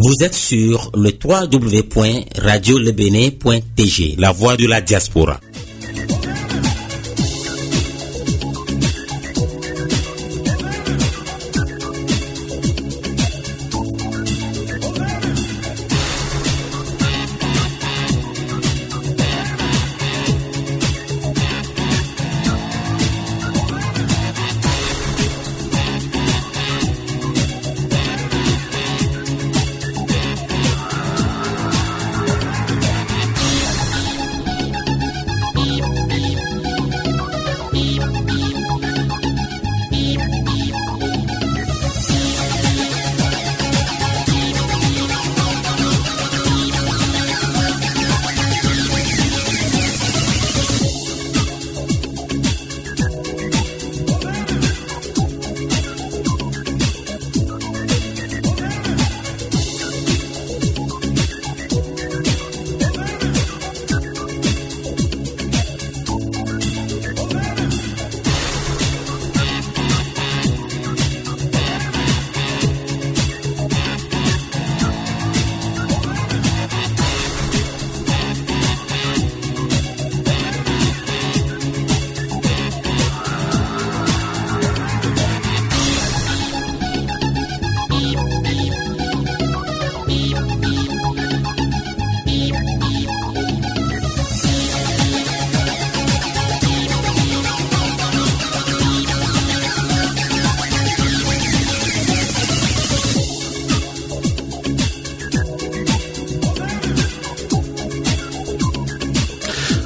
Vous êtes sur le www.radiolebene.tg, la voix de la diaspora.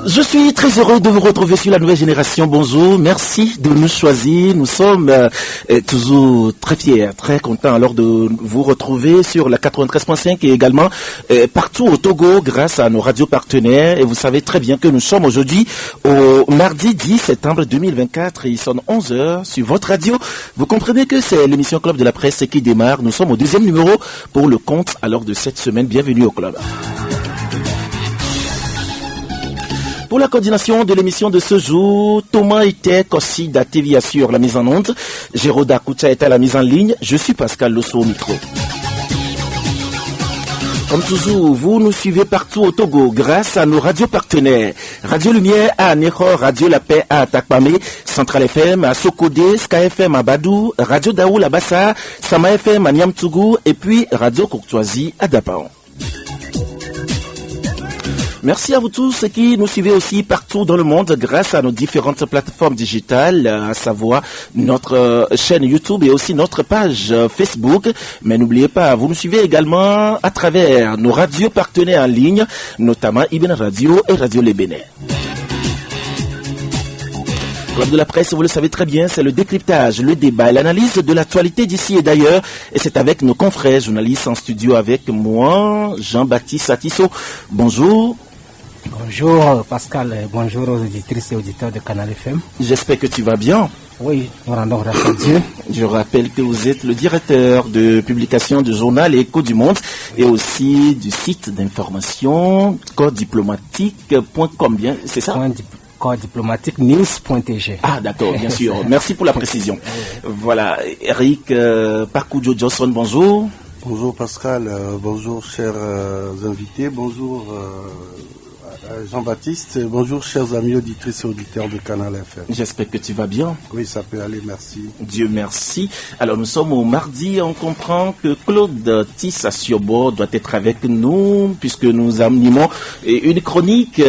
Je suis très heureux de vous retrouver sur la nouvelle génération. Bonjour, merci de nous choisir. Nous sommes toujours très fiers, très contents alors de vous retrouver sur la 93.5 et également partout au Togo grâce à nos radios partenaires. Et vous savez très bien que nous sommes aujourd'hui au mardi 10 septembre 2024 et il sonne 11h sur votre radio. Vous comprenez que c'est l'émission Club de la Presse qui démarre. Nous sommes au deuxième numéro pour le compte alors de cette semaine. Bienvenue au club. Pour la coordination de l'émission de ce jour, Thomas était aussi d'ATV assure la mise en onde. Géraud Akoucha est à la mise en ligne. Je suis Pascal Losso au micro. Comme toujours, vous nous suivez partout au Togo grâce à nos radios partenaires. Radio Lumière à Anéro, Radio La Paix à Atakpamé, Central FM à Sokodé, Sky FM à Badou, Radio Daoul à Bassa, Sama FM à Niamtougou et puis Radio Courtoisie à Dapaon. Merci à vous tous qui nous suivez aussi partout dans le monde grâce à nos différentes plateformes digitales, à savoir notre chaîne YouTube et aussi notre page Facebook. Mais n'oubliez pas, vous nous suivez également à travers nos radios partenaires en ligne, notamment Ibn Radio et Radio Les Bénin. Club de la presse, vous le savez très bien, c'est le décryptage, le débat et l'analyse de l'actualité d'ici et d'ailleurs. Et c'est avec nos confrères journalistes en studio avec moi, Jean-Baptiste Satisso. Bonjour. Bonjour Pascal, bonjour aux auditrices et auditeurs de Canal FM. J'espère que tu vas bien. Oui, nous rendons grâce à Dieu. Je rappelle que vous êtes le directeur de publication du journal Écho du Monde et aussi du site d'information corpsdiplomatique.com, bien, c'est ça? Corps diplomatique news.tg. Ah d'accord, bien sûr. Merci pour la précision. Voilà, Eric Parkoudjo Johnson, bonjour. Bonjour Pascal, bonjour chers invités, bonjour Jean-Baptiste, bonjour chers amis auditrices et auditeurs de Canal FM. J'espère que tu vas bien. Oui, ça peut aller, merci. Dieu merci. Alors nous sommes au mardi, on comprend que Claude Tissasiobo doit être avec nous puisque nous animons une chronique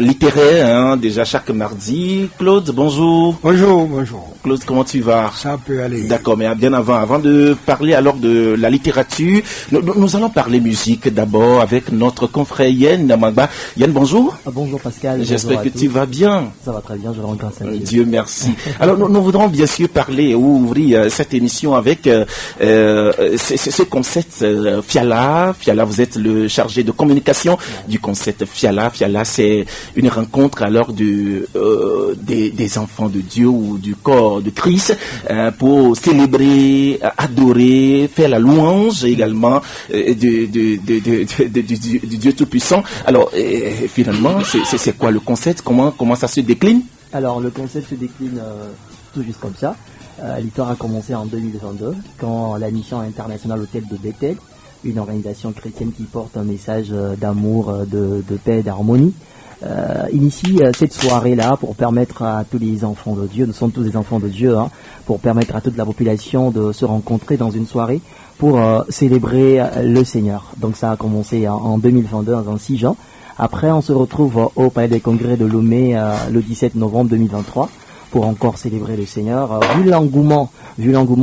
littéraire déjà chaque mardi. Claude, bonjour. Bonjour, bonjour. Claude, comment tu vas? Ça peut aller. D'accord, mais bien avant de parler alors de la littérature, nous allons parler musique d'abord avec notre confrère Yann Namagba. Yann, bonjour. Bonjour Pascal. J'espère que tu vas bien. Ça va très bien, je rends grâce à Dieu. Dieu merci. Alors nous voudrons bien sûr parler ou ouvrir cette émission avec ce concept Fiala. Fiala, vous êtes le chargé de communication du concept Fiala. Fiala, c'est une rencontre alors des enfants de Dieu ou du corps de Christ pour célébrer, adorer, faire la louange également du Dieu Tout-Puissant. Alors finalement, c'est quoi le concept? Comment ça se décline? Alors le concept se décline tout juste comme ça. L'histoire a commencé en 2022 quand la mission internationale Hôtel de Bethel une organisation chrétienne qui porte un message d'amour, de paix, d'harmonie. Initie cette soirée-là pour permettre à tous les enfants de Dieu, nous sommes tous des enfants de Dieu, hein, pour permettre à toute la population de se rencontrer dans une soirée pour célébrer le Seigneur. Donc ça a commencé en 2022, en 6 juin. Après, on se retrouve au Palais des Congrès de Lomé le 17 novembre 2023 pour encore célébrer le Seigneur. Vu l'engouement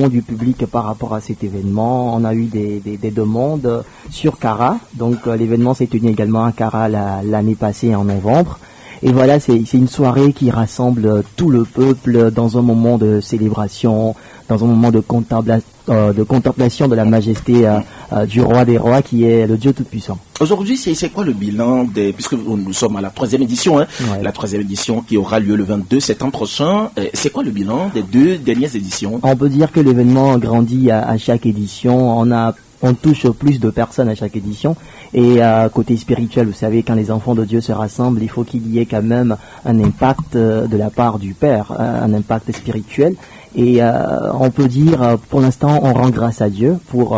du public par rapport à cet événement, on a eu des demandes sur Cara. Donc l'événement s'est tenu également à Cara l'année passée en novembre. Et voilà, c'est une soirée qui rassemble tout le peuple dans un moment de célébration, dans un moment de contemplation de la majesté du roi des rois qui est le Dieu Tout-Puissant. Aujourd'hui, c'est quoi le bilan puisque nous sommes à la 3e édition, hein, ouais. La 3e édition qui aura lieu le 22 septembre prochain. C'est quoi le bilan des 2 dernières éditions? On peut dire que l'événement grandit à chaque édition. On touche plus de personnes à chaque édition. Et côté spirituel, vous savez, quand les enfants de Dieu se rassemblent, il faut qu'il y ait quand même un impact de la part du Père, un impact spirituel. Et on peut dire, pour l'instant, on rend grâce à Dieu pour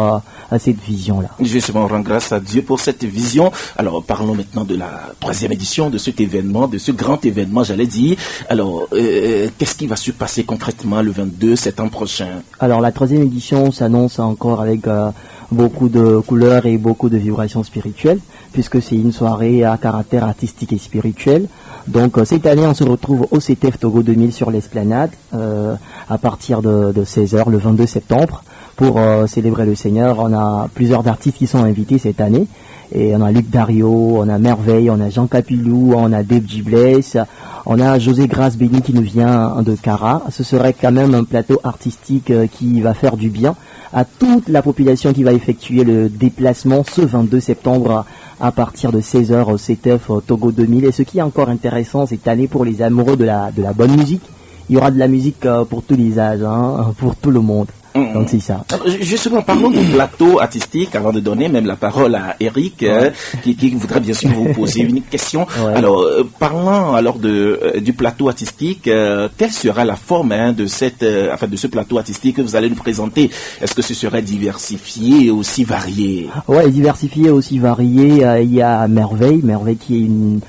cette vision-là. Justement, on rend grâce à Dieu pour cette vision. Alors, parlons maintenant de la 3e édition de cet événement, de ce grand événement, j'allais dire. Alors, qu'est-ce qui va se passer concrètement le 22 septembre prochain? Alors, la 3e édition s'annonce encore avec beaucoup de couleurs et beaucoup de vibrations spirituelles, puisque c'est une soirée à caractère artistique et spirituel. Donc cette année, on se retrouve au CTF Togo 2000 sur l'Esplanade à partir de 16h le 22 septembre pour célébrer le Seigneur. On a plusieurs artistes qui sont invités cette année. Et on a Luc Dario, on a Merveille, on a Jean Capilou, on a Dave Gibless, on a José Grace Béni qui nous vient de Cara. Ce serait quand même un plateau artistique qui va faire du bien à toute la population qui va effectuer le déplacement ce 22 septembre à partir de 16h au CTF Togo 2000. Et ce qui est encore intéressant cette année pour les amoureux de la bonne musique, il y aura de la musique pour tous les âges, hein, pour tout le monde. Donc c'est ça. Justement, parlons du plateau artistique avant de donner même la parole à Eric, qui voudrait bien sûr vous poser une question. Ouais. Alors, parlons alors du plateau artistique. Quelle sera la forme de ce plateau artistique que vous allez nous présenter? Est-ce que ce serait diversifié et aussi varié? Ouais, diversifié et aussi varié. Il y a Merveille qui est une...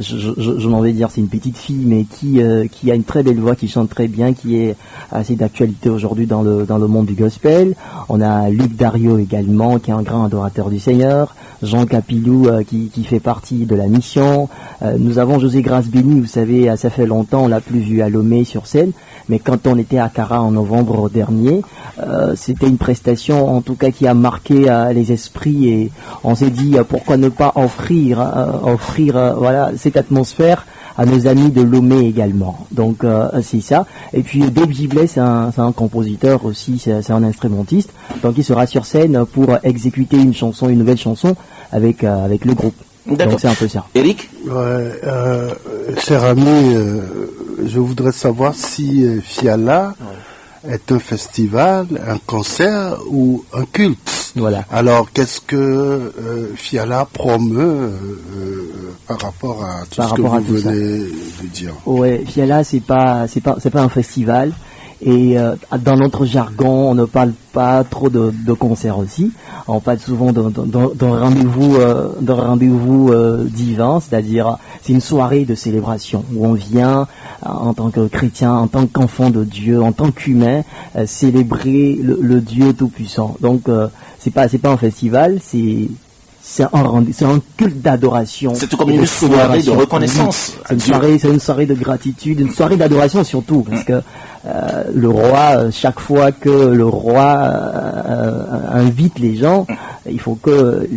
je m'en vais dire, c'est une petite fille, mais qui a une très belle voix, qui chante très bien, qui est assez d'actualité aujourd'hui dans le monde du gospel. On a Luc Dario également, qui est un grand adorateur du Seigneur. Jean Capilou, qui fait partie de la mission. Nous avons José Grace Béni, vous savez, ça fait longtemps, on l'a plus vu à Lomé sur scène, mais quand on était à Cara en novembre dernier, c'était une prestation, en tout cas, qui a marqué les esprits, et on s'est dit, pourquoi ne pas offrir voilà, cette atmosphère à nos amis de Lomé également. Donc c'est ça. Et puis Dave Gibless, c'est un compositeur aussi, c'est un instrumentiste. Donc il sera sur scène pour exécuter une nouvelle chanson avec le groupe. D'accord. Donc c'est un peu ça. Eric? Ouais, cher ami, je voudrais savoir si Fiala est un festival, un concert ou un culte. Voilà. Alors, qu'est-ce que Fiala promeut par rapport à tout ce que vous venez de dire? Ouais, Fiala, c'est pas un festival. Et dans notre jargon, on ne parle pas trop de concerts aussi. On parle souvent d'un rendez-vous divin, c'est-à-dire c'est une soirée de célébration où on vient en tant que chrétien, en tant qu'enfant de Dieu, en tant qu'humain, célébrer le Dieu Tout-Puissant. Donc c'est pas un festival, c'est un culte d'adoration. C'est tout comme une soirée de reconnaissance. C'est une soirée de gratitude, une soirée d'adoration surtout, parce que le roi, chaque fois que le roi invite les gens, il faut que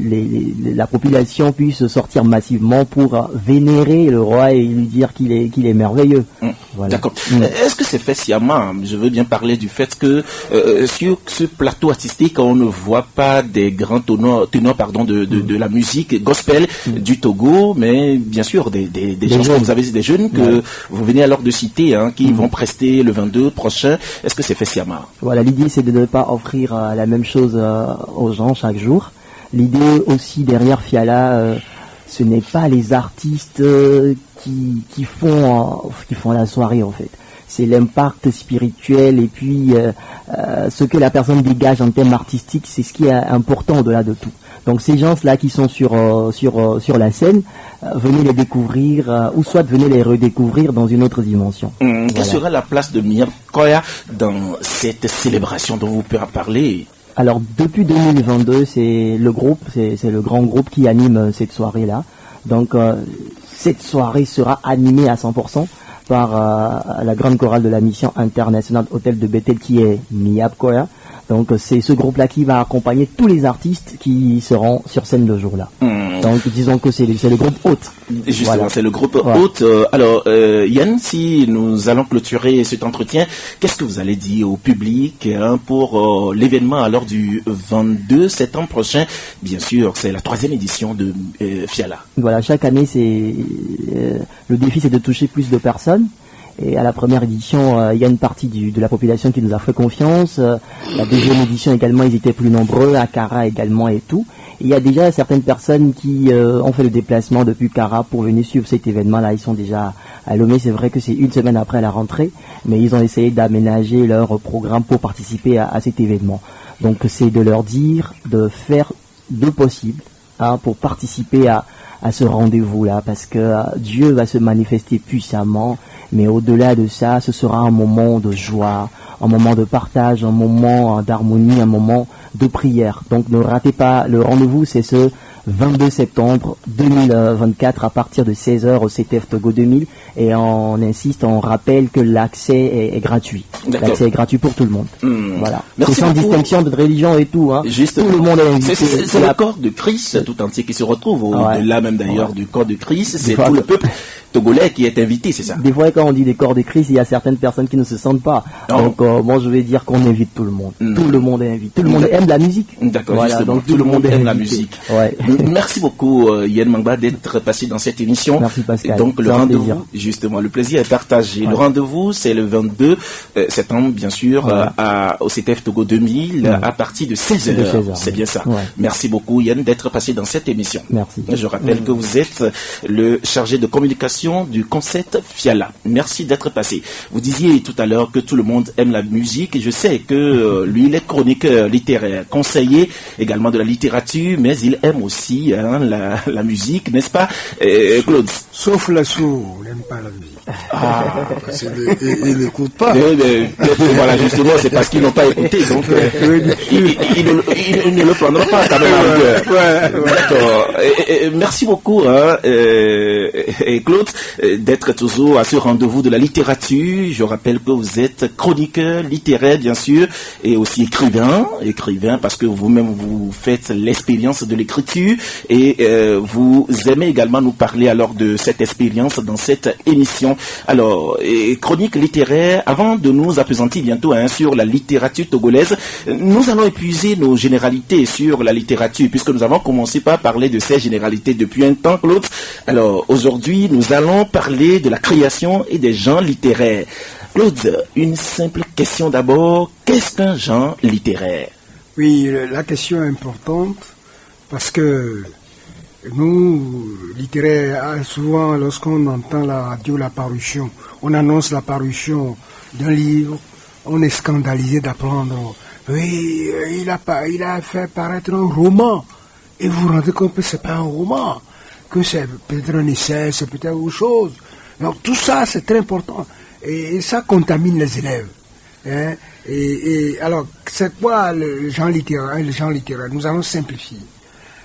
la population puisse sortir massivement pour vénérer le roi et lui dire qu'il est merveilleux. Voilà. D'accord. Est-ce que c'est fait sciemment? Je veux bien parler du fait que sur ce plateau artistique, on ne voit pas des grands tenors de la musique gospel du Togo, mais bien sûr des gens que vous avez, des jeunes que vous venez alors de citer, qui vont prester le 22 prochain. Est-ce que c'est fait sciemment? Voilà, l'idée c'est de ne pas offrir la même chose aux gens chaque jour. L'idée aussi derrière Fiala, ce n'est pas les artistes qui font la soirée en fait. c'est l'impact spirituel et puis ce que la personne dégage en termes artistiques, c'est ce qui est important au-delà de tout. Donc ces gens-là qui sont sur la scène, venez les découvrir ou soit venez les redécouvrir dans une autre dimension. Quelle sera la place de Miap Koya dans cette célébration dont vous pouvez en parler? Alors depuis 2022, c'est le grand groupe qui anime cette soirée-là. Donc cette soirée sera animée à 100% par la grande chorale de la mission internationale Hôtel de Bethel qui est Miap Koya. Donc c'est ce groupe-là qui va accompagner tous les artistes qui seront sur scène le jour-là. Donc disons que c'est le groupe hôte. Justement, voilà. C'est le groupe hôte. Alors Yann, si nous allons clôturer cet entretien, qu'est-ce que vous allez dire au public pour l'événement alors du 22 septembre prochain? Bien sûr, c'est la 3e édition de Fiala. Voilà, chaque année, le défi c'est de toucher plus de personnes. Et à la première édition, il y a une partie de la population qui nous a fait confiance. La deuxième édition également, ils étaient plus nombreux, à Cara également et tout. Et il y a déjà certaines personnes qui ont fait le déplacement depuis Cara pour venir suivre cet événement-là. Ils sont déjà à Lomé. C'est vrai que c'est une semaine après la rentrée, mais ils ont essayé d'aménager leur programme pour participer à cet événement. Donc c'est de leur dire de faire le possible pour participer à ce rendez-vous-là, parce que Dieu va se manifester puissamment, mais au-delà de ça, ce sera un moment de joie, un moment de partage, un moment d'harmonie, un moment de prière. Donc ne ratez pas le rendez-vous, c'est ce 22 septembre 2024 à partir de 16h au CTF Togo 2000, et on insiste, on rappelle que l'accès est gratuit. L'accès est gratuit pour tout le monde. Voilà. C'est sans distinction de religion et tout. Juste, tout le monde est invité. C'est le corps de Christ tout entier qui se retrouve au-delà même d'ailleurs du corps de Christ. C'est tout le peuple togolais qui est invité, c'est ça? Des fois, quand on dit des corps de Christ, il y a certaines personnes qui ne se sentent pas. Donc, moi, je vais dire qu'on invite tout le monde. Tout le monde est invité. Tout le monde aime la musique. D'accord, voilà, justement. donc tout le monde aime la musique. Ouais. Merci beaucoup, Yann Mangba, d'être passé dans cette émission. Merci, Pascal. Donc, le rendez-vous, justement, le plaisir est partagé. Le rendez-vous, c'est le 22 septembre, bien sûr, au CTF Togo 2000, à partir de 16h. C'est bien ça. Merci beaucoup, Yann, d'être passé dans cette émission. Merci. Je rappelle que vous êtes le chargé de communication du concept Fiala. Merci d'être passé. Vous disiez tout à l'heure que tout le monde aime la musique, et je sais que lui, il est chroniqueur littéraire, conseiller également de la littérature, mais il aime aussi la musique, n'est-ce pas, Claude? Sauf la sourde, il n'aime pas la musique. Il n'écoute pas. Voilà, justement, c'est parce qu'ils n'ont pas écouté, donc ils ne le prendront pas quand même en cœur. D'accord. Merci beaucoup, Claude, d'être toujours à ce rendez-vous de la littérature. Je rappelle que vous êtes chroniqueur littéraire, bien sûr, et aussi écrivain parce que vous-même vous faites l'expérience de l'écriture, et vous aimez également nous parler alors de cette expérience dans cette émission. Alors, chronique littéraire, avant de nous appesantir bientôt sur la littérature togolaise, nous allons épuiser nos généralités sur la littérature, puisque nous avons commencé par parler de ces généralités depuis un temps, Claude. Alors, aujourd'hui, nous allons parler de la création et des genres littéraires. Claude, une simple question d'abord. Qu'est-ce qu'un genre littéraire? Oui, la question est importante parce que nous, littéraires, souvent lorsqu'on entend la radio, la parution, on annonce la parution d'un livre, on est scandalisé d'apprendre, oui, il a fait paraître un roman. Et vous vous rendez compte que ce n'est pas un roman, que c'est peut-être un essai, c'est peut-être autre chose. Donc tout ça, c'est très important. Et ça contamine les élèves. Hein? Et alors, c'est quoi le genre littéraire? Nous allons simplifier.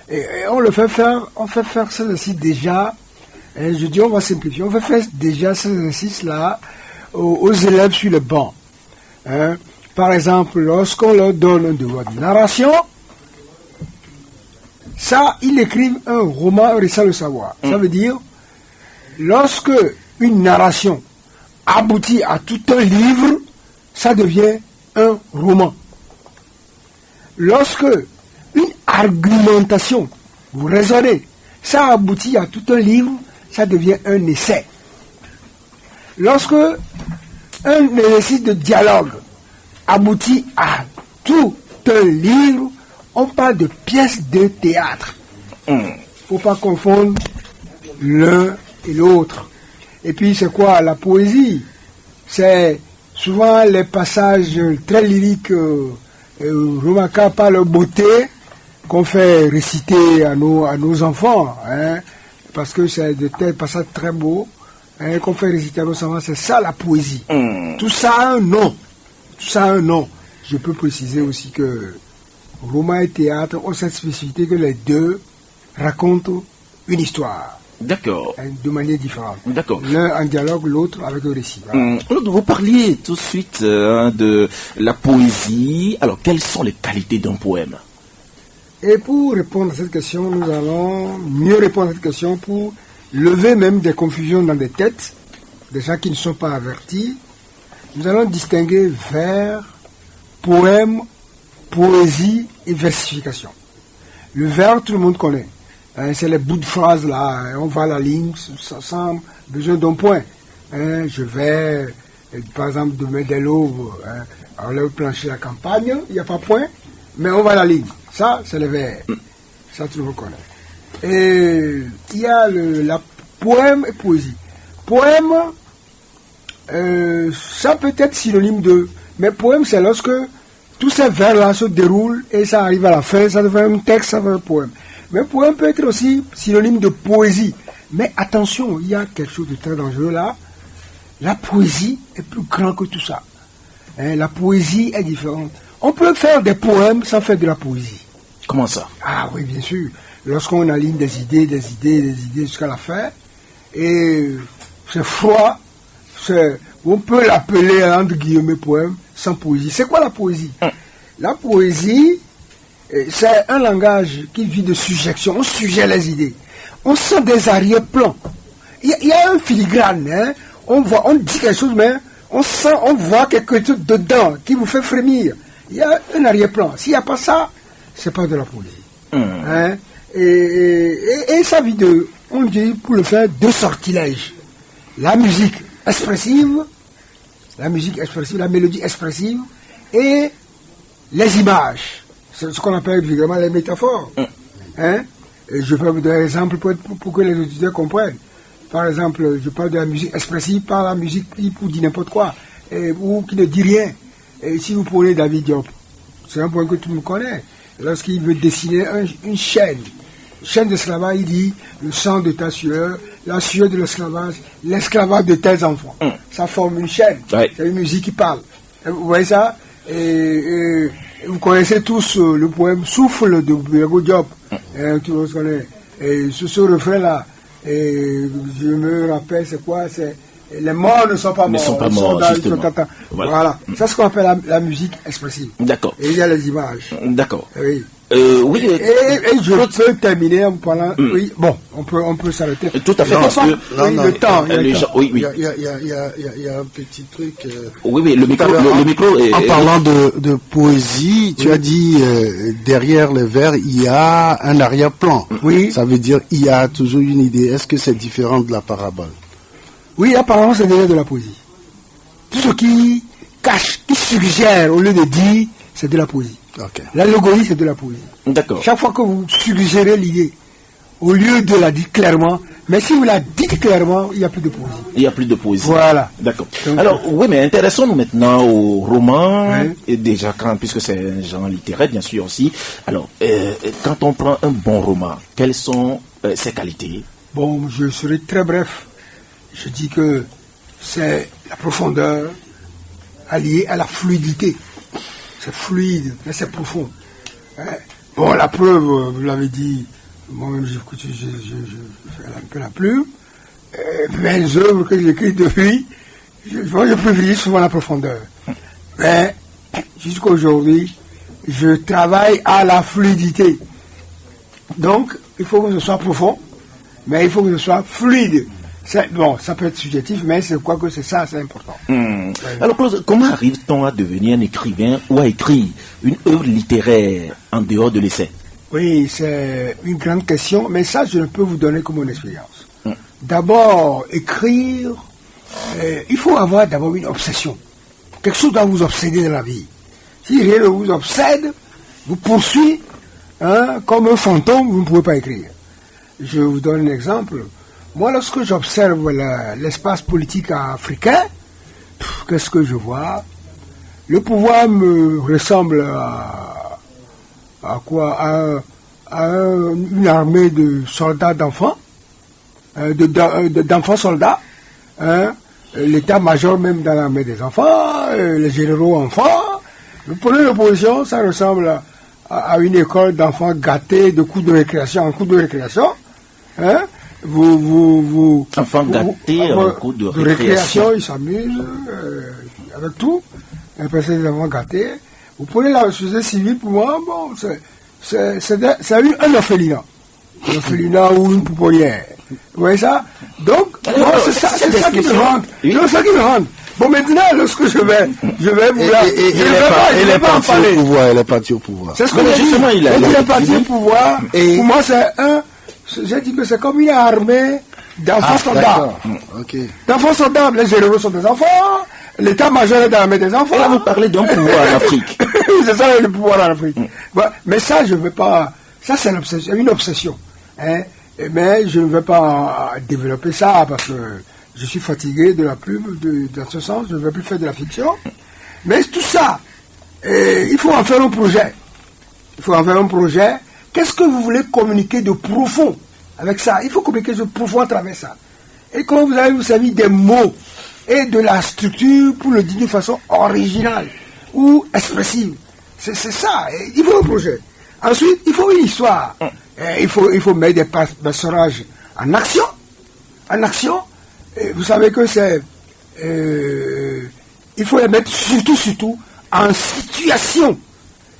Et on fait faire cet exercice déjà. Et je dis on va simplifier. On fait faire déjà cet exercice-là aux élèves sur le banc. Hein? Par exemple, lorsqu'on leur donne un devoir de narration, ça, ils écrivent un roman et ça le savoir. Ça veut dire, lorsque une narration aboutit à tout un livre, ça devient un roman. Lorsque une argumentation, vous raisonnez, ça aboutit à tout un livre, ça devient un essai. Lorsque un exercice de dialogue aboutit à tout un livre, on parle de pièces de théâtre. Il ne faut pas confondre l'un et l'autre. Et puis c'est quoi la poésie? c'est souvent les passages très lyriques, remarquables par leur beauté, qu'on fait réciter à nos enfants, hein, parce que c'est de tels passages très beaux, hein, qu'on fait réciter à nos enfants, c'est ça la poésie. Tout ça a un nom. Tout ça a un nom. Je peux préciser aussi que roman et théâtre ont cette spécificité que les deux racontent une histoire. D'accord. De manière différente. D'accord. L'un en dialogue, l'autre avec le récit. Voilà. Vous parliez tout de suite de la poésie. Alors, quelles sont les qualités d'un poème? Et pour répondre à cette question, nous allons mieux répondre à cette question pour lever même des confusions dans des têtes, des gens qui ne sont pas avertis. Nous allons distinguer vers, poème, poésie et versification. Le vers, tout le monde connaît. C'est les bouts de phrases là, on va à la ligne sans besoin d'un point. Je vais, par exemple, de mettre de l'eau, on lève plancher la campagne, il n'y a pas point, mais on va à la ligne. Ça, c'est le vers. Ça, tout le monde connaît. Et il y a la poème et poésie. Poème, ça peut être synonyme de... Mais poème, c'est lorsque tous ces vers-là se déroulent et ça arrive à la fin, ça devient un texte, ça devient un poème. Mais poème peut être aussi synonyme de poésie. Mais attention, il y a quelque chose de très dangereux là. La poésie est plus grande que tout ça. La poésie est différente. On peut faire des poèmes sans faire de la poésie. Comment ça? Ah oui, bien sûr. Lorsqu'on aligne des idées jusqu'à la fin, et c'est froid, on peut l'appeler entre guillemets poème sans poésie. C'est quoi la poésie? La poésie, c'est un langage qui vit de sujection. On sujette les idées. On sent des arrière-plans. Il y a un filigrane. Hein? On dit quelque chose, mais on voit quelque chose dedans qui vous fait frémir. Il y a un arrière-plan. S'il n'y a pas ça, c'est pas de la poésie. Hein? Et ça vit on dit pour le faire, deux sortilèges. La musique expressive, la mélodie expressive et les images. C'est ce qu'on appelle évidemment les métaphores. Hein? Et je vais vous donner un exemple pour que les auditeurs comprennent. Par exemple, je parle de la musique expressive, pas la musique qui dit n'importe quoi, ou qui ne dit rien. Et si vous prenez David Diop, c'est un point que tout le monde connaît. Lorsqu'il veut dessiner une chaîne d'esclavage, il dit le sang de ta sueur, la sueur de l'esclavage de tes enfants. Ça forme une chaîne. Ouais. C'est une musique qui parle. Et vous voyez ça? Et vous connaissez tous le poème Souffle de David Diop. Tout le monde connaît. Et ce refrain-là, je me rappelle, c'est quoi? C'est les morts ne sont pas morts. Ne sont pas morts, justement. Voilà. C'est ce qu'on appelle la musique expressive. D'accord. Et il y a les images. D'accord. Oui. Oui. Et je peux terminer en parlant. Oui. Bon, on peut s'arrêter. Tout à fait. Parce que le temps. Oui. Il y a un petit truc. Oui. Le micro. En parlant de poésie, tu as dit derrière les vers, il y a un arrière-plan. Oui. Ça veut dire il y a toujours une idée. Est-ce que c'est différent de la parabole? Oui, apparemment, c'est derrière de la poésie. Tout ce qui cache, qui suggère au lieu de dire, c'est de la poésie. Okay. L'allégorie, c'est de la poésie. D'accord. Chaque fois que vous suggérez l'idée, au lieu de la dire clairement, mais si vous la dites clairement, il n'y a plus de poésie. Il n'y a plus de poésie. Voilà. D'accord. Alors, oui, mais intéressons-nous maintenant au roman, et déjà, puisque c'est un genre littéraire, bien sûr aussi. Alors, quand on prend un bon roman, quelles sont ses qualités? Bon, je serai très bref. Je dis que c'est la profondeur alliée à la fluidité. C'est fluide, mais c'est profond. Bon, la preuve, vous l'avez dit, moi-même, je fais un peu la plume. Mes œuvres que j'écris depuis, je privilégie souvent la profondeur. Mais, jusqu'à aujourd'hui, je travaille à la fluidité. Donc, il faut que ce soit profond, mais il faut que ce soit fluide. Bon, ça peut être subjectif, mais c'est quoi que c'est ça, c'est important. Alors, Claude, comment arrive-t-on à devenir un écrivain ou à écrire une œuvre littéraire en dehors de l'essai? Oui, c'est une grande question, mais ça, je ne peux vous donner que mon expérience. D'abord, écrire, il faut avoir d'abord une obsession. Quelque chose doit vous obséder dans la vie. Si rien ne vous obsède, vous poursuit, comme un fantôme, vous ne pouvez pas écrire. Je vous donne un exemple. Moi, lorsque j'observe l'espace politique africain, qu'est-ce que je vois? Le pouvoir me ressemble à quoi? À une armée de soldats d'enfants, d'enfants soldats, hein? L'état-major même dans l'armée des enfants, les généraux enfants. Vous prenez l'opposition, ça ressemble à une école d'enfants gâtés de cours de récréation en cours de récréation. Hein? Enfants gâtés en cours de récréation. Ils s'amusent avec tout. Après, c'est des enfants gâtés. Vous prenez la société civile, pour moi, bon, c'est un orphelinat. Un orphelinat ou une pouponnière. Vous voyez ça? Donc, moi, c'est ça qui me rend. C'est ça qui me rend. Bon, maintenant, lorsque je vais vous la... Il est parti au pouvoir, il est parti au pouvoir. C'est ce que justement, il est parti au pouvoir. Pour moi, j'ai dit que c'est comme une armée d'enfants soldats. Okay. D'enfants soldats, les généraux sont des enfants, l'état-major est dans l'armée des enfants. Et là, vous parlez d'un pouvoir en Afrique. C'est ça le pouvoir en Afrique. Bon, mais ça, je ne veux pas... Ça, c'est une obsession. Hein? Mais je ne vais pas développer ça parce que je suis fatigué de la pub, dans ce sens, je ne veux plus faire de la fiction. Mais tout ça, il faut en faire un projet. Il faut en faire un projet. Qu'est-ce que vous voulez communiquer de profond avec ça? Il faut communiquer de profond à travers ça. Et quand vous avez vous savez des mots et de la structure pour le dire de façon originale ou expressive. C'est ça. Il faut un projet. Ensuite, il faut une histoire. Il faut mettre des personnages en action. En action. Et vous savez que c'est... il faut les mettre surtout en situation.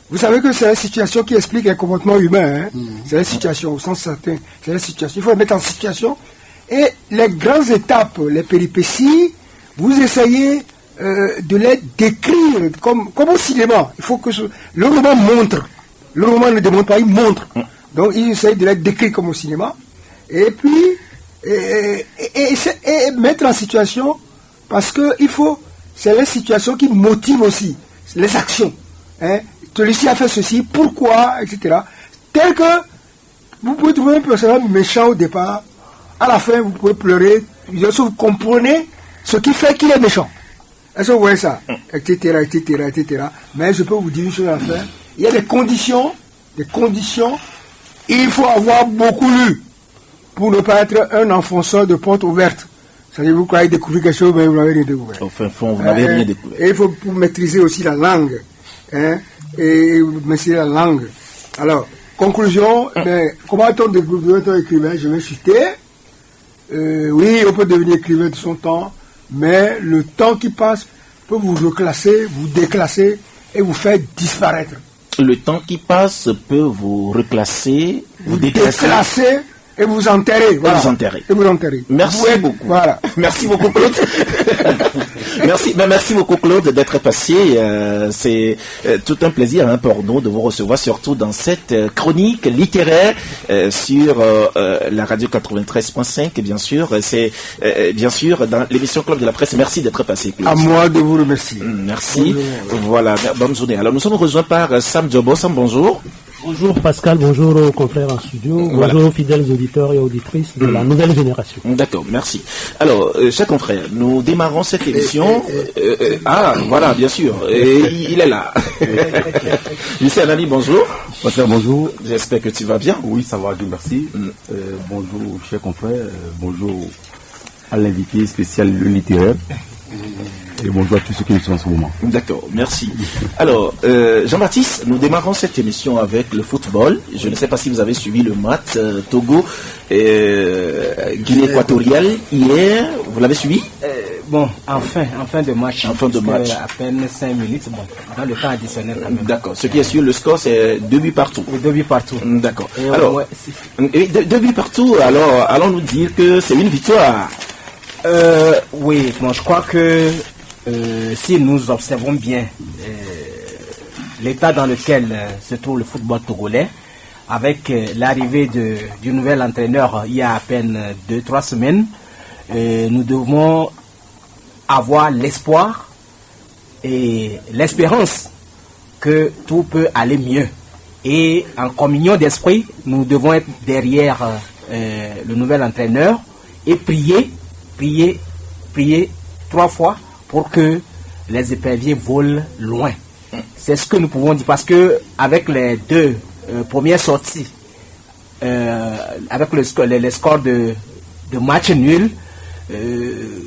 Vous savez que c'est une situation qui explique les comportements humains. Hein? C'est une situation, au sens certain. C'est une situation. Il faut les mettre en situation. Et les grandes étapes, les péripéties, vous essayez de les décrire comme au cinéma. Il faut que le roman montre. Le roman ne démontre pas, il montre. Donc, il essaye de les décrire comme au cinéma. Et puis, et mettre en situation, parce que c'est les situations qui motivent aussi les actions. Hein? Celui-ci a fait ceci, pourquoi, etc. Tel que vous pouvez trouver un personnage méchant au départ, à la fin vous pouvez pleurer, vous comprenez ce qui fait qu'il est méchant. Est-ce que vous voyez ça? Etc. Mais je peux vous dire une chose à la fin, il y a des conditions, il faut avoir beaucoup lu pour ne pas être un enfonceur de porte ouverte. C'est-à-dire vous croyez découvrir quelque chose, mais vous n'avez rien découvert. Au fin fond, vous n'avez rien découvert. Et il faut maîtriser aussi la langue. Hein, et maîtriser la langue. Alors, conclusion, mais comment on devenir écrivain? Je vais chuter. Oui, on peut devenir écrivain de son temps, mais le temps qui passe peut vous reclasser, vous déclasser et vous faire disparaître. Le temps qui passe peut vous reclasser, vous déclasser et vous enterrer. Voilà. Et vous enterrer. Merci beaucoup. Voilà. Merci beaucoup, Claude. Merci beaucoup, Claude, d'être passé. C'est tout un plaisir pour nous de vous recevoir, surtout dans cette chronique littéraire sur la radio 93.5, bien sûr. C'est bien sûr dans l'émission Club de la Presse. Merci d'être passé, Claude. À moi de vous remercier. Merci. Voilà, bonne journée. Alors, nous sommes rejoints par Sam Djobo. Sam, bonjour. Bonjour Pascal, bonjour aux confrères en studio, voilà. Bonjour aux fidèles auditeurs et auditrices de la nouvelle génération. D'accord, merci. Alors, chers confrères, nous démarrons cette émission. Voilà, bien sûr, il est là. Lucien Nani, bonjour. Pascal, bonjour. J'espère que tu vas bien. Oui, ça va, Dieu merci. Bonjour, chers confrères, bonjour à l'invité spécial littéraire. Et bonjour à tous ceux qui nous sont en ce moment. D'accord, merci. Alors, Jean-Baptiste, nous démarrons cette émission avec le football. Je ne sais pas si vous avez suivi le match Togo Guinée équatoriale hier. Vous l'avez suivi? Bon, en fin de match. En fin de match. À peine 5 minutes, bon, dans le temps additionnel quand même. D'accord. Ce qui est sûr, le score, c'est 2 buts partout. 2 buts partout. D'accord. Alors, 2 buts partout, alors, allons nous dire que c'est une victoire. Oui, bon, je crois que si nous observons bien l'état dans lequel se trouve le football togolais, avec l'arrivée du nouvel entraîneur il y a à peine 2-3 semaines, nous devons avoir l'espoir et l'espérance que tout peut aller mieux. Et en communion d'esprit, nous devons être derrière le nouvel entraîneur et prier 3 fois pour que les éperviers volent loin. C'est ce que nous pouvons dire, parce que avec les deux premières sorties, avec les scores de match nul,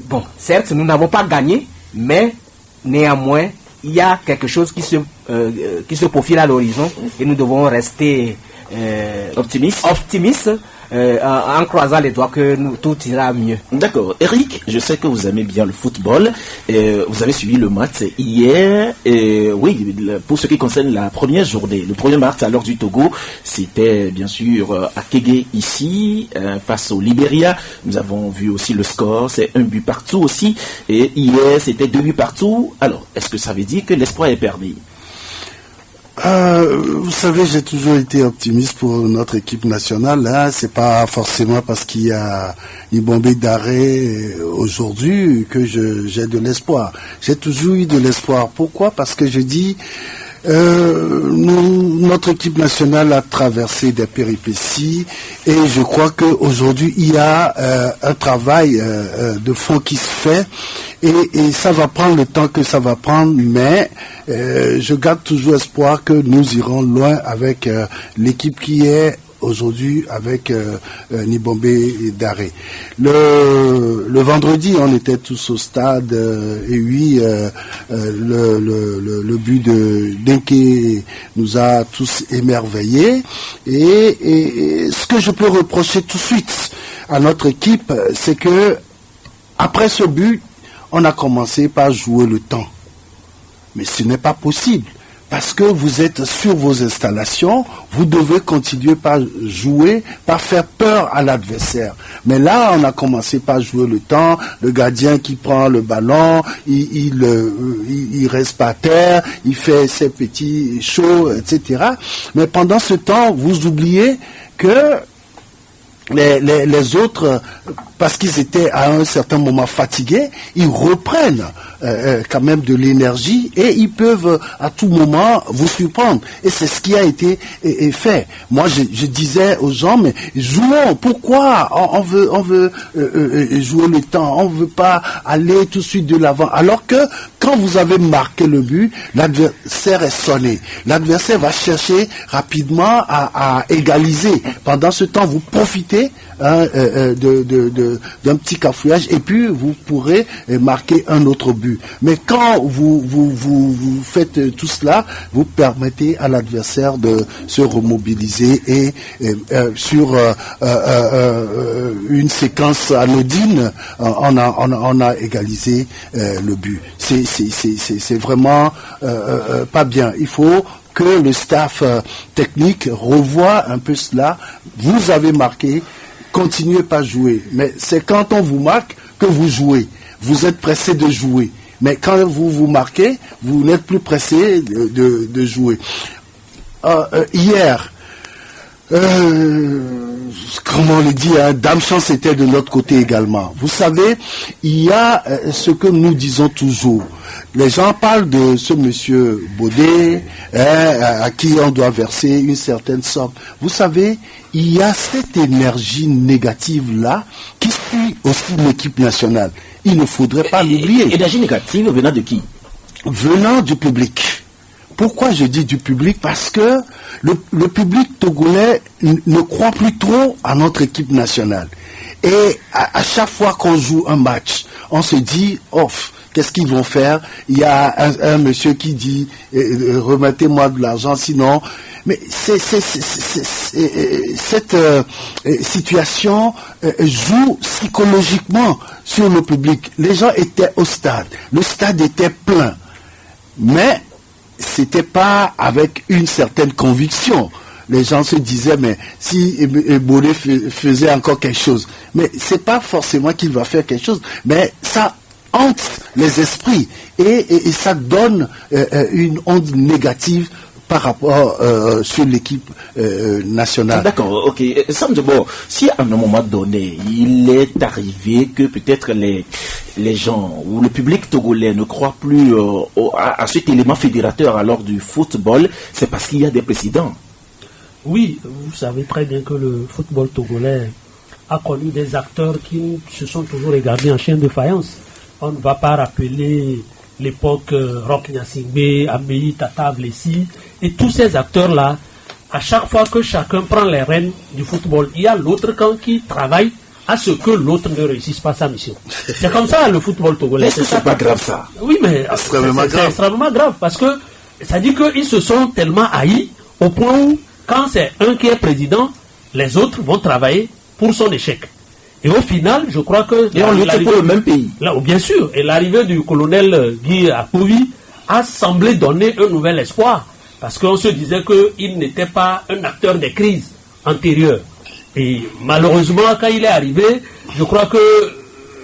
bon, certes, nous n'avons pas gagné, mais néanmoins, il y a quelque chose qui se profile à l'horizon et nous devons rester optimistes en croisant les doigts que tout ira mieux. D'accord. Eric, je sais que vous aimez bien le football. Vous avez suivi le match hier. Oui, pour ce qui concerne la première journée, le premier match à l'heure du Togo, c'était bien sûr à Kégué ici, face au Libéria. Nous avons vu aussi le score, c'est 1 but partout aussi. Et hier, c'était 2 buts partout. Alors, est-ce que ça veut dire que l'espoir est permis? Vous savez, j'ai toujours été optimiste pour notre équipe nationale. Hein. C'est pas forcément parce qu'il y a une bombée d'arrêt aujourd'hui que j'ai de l'espoir. J'ai toujours eu de l'espoir. Pourquoi? Parce que je dis, notre équipe nationale a traversé des péripéties et je crois qu'aujourd'hui il y a un travail de fond qui se fait et ça va prendre le temps que ça va prendre, mais je garde toujours espoir que nous irons loin avec l'équipe qui est aujourd'hui avec Nibombé d'arrêt. Le vendredi, on était tous au stade et oui, le but de Denke nous a tous émerveillés. Et ce que je peux reprocher tout de suite à notre équipe, c'est que après ce but, on a commencé par jouer le temps. Mais ce n'est pas possible. Parce que vous êtes sur vos installations, vous devez continuer par jouer, par faire peur à l'adversaire. Mais là, on a commencé par jouer le temps, le gardien qui prend le ballon, il reste par terre, il fait ses petits shows, etc. Mais pendant ce temps, vous oubliez que les autres, parce qu'ils étaient à un certain moment fatigués, ils reprennent quand même de l'énergie et ils peuvent à tout moment vous surprendre. Et c'est ce qui a été fait. Moi, je disais aux gens, mais jouons. Pourquoi on veut jouer le temps? On veut pas aller tout de suite de l'avant. Alors que quand vous avez marqué le but, l'adversaire est sonné. L'adversaire va chercher rapidement à égaliser. Pendant ce temps, vous profitez d'un petit cafouillage et puis vous pourrez marquer un autre but. Mais quand vous faites tout cela, vous permettez à l'adversaire de se remobiliser et sur une séquence anodine, on a égalisé le but. C'est vraiment pas bien. Il faut que le staff technique revoie un peu cela. Vous avez marqué, continuez pas à jouer. Mais c'est quand on vous marque que vous jouez. Vous êtes pressé de jouer. Mais quand vous marquez, vous n'êtes plus pressé de jouer. Hier, comment on le dit, Dame Chance était de notre côté également. Vous savez, il y a ce que nous disons toujours. Les gens parlent de ce monsieur Baudet, à qui on doit verser une certaine somme. Vous savez, il y a cette énergie négative-là qui suit aussi l'équipe nationale. Il ne faudrait pas l'oublier. Énergie négative venant de qui? Venant du public. Pourquoi je dis du public? Parce que le public togolais ne croit plus trop à notre équipe nationale. Et à chaque fois qu'on joue un match, on se dit, qu'est-ce qu'ils vont faire? Il y a un monsieur qui dit, remettez-moi de l'argent, sinon... Mais cette situation joue psychologiquement sur le public. Les gens étaient au stade. Le stade était plein. Mais c'était pas avec une certaine conviction. Les gens se disaient, mais si Baudet faisait encore quelque chose. Mais c'est pas forcément qu'il va faire quelque chose. Mais ça hante les esprits. Et ça donne une onde négative par rapport sur l'équipe nationale. D'accord, ok. Samedi, bon, si à un moment donné, il est arrivé que peut-être les gens ou le public togolais ne croient plus à cet élément fédérateur alors du football, c'est parce qu'il y a des précédents. Oui, vous savez très bien que le football togolais a connu des acteurs qui se sont toujours regardés en chien de faïence. on ne va pas rappeler l'époque Roch Nyasingbe, Amélie Tata Blessi, et tous ces acteurs-là, à chaque fois que chacun prend les rênes du football, il y a l'autre camp qui travaille à ce que l'autre ne réussisse pas sa mission. C'est comme ça le football togolais. Est-ce que c'est pas grave ça? Oui, mais c'est extrêmement grave parce que ça dit qu'ils se sont tellement haïs au point où, quand c'est un qui est président, les autres vont travailler pour son échec. Et au final, je crois que... Et on lutte pour le même pays. Là, bien sûr. Et l'arrivée du colonel Guy Akovi a semblé donner un nouvel espoir. Parce qu'on se disait qu'il n'était pas un acteur des crises antérieures. Et malheureusement, quand il est arrivé, je crois que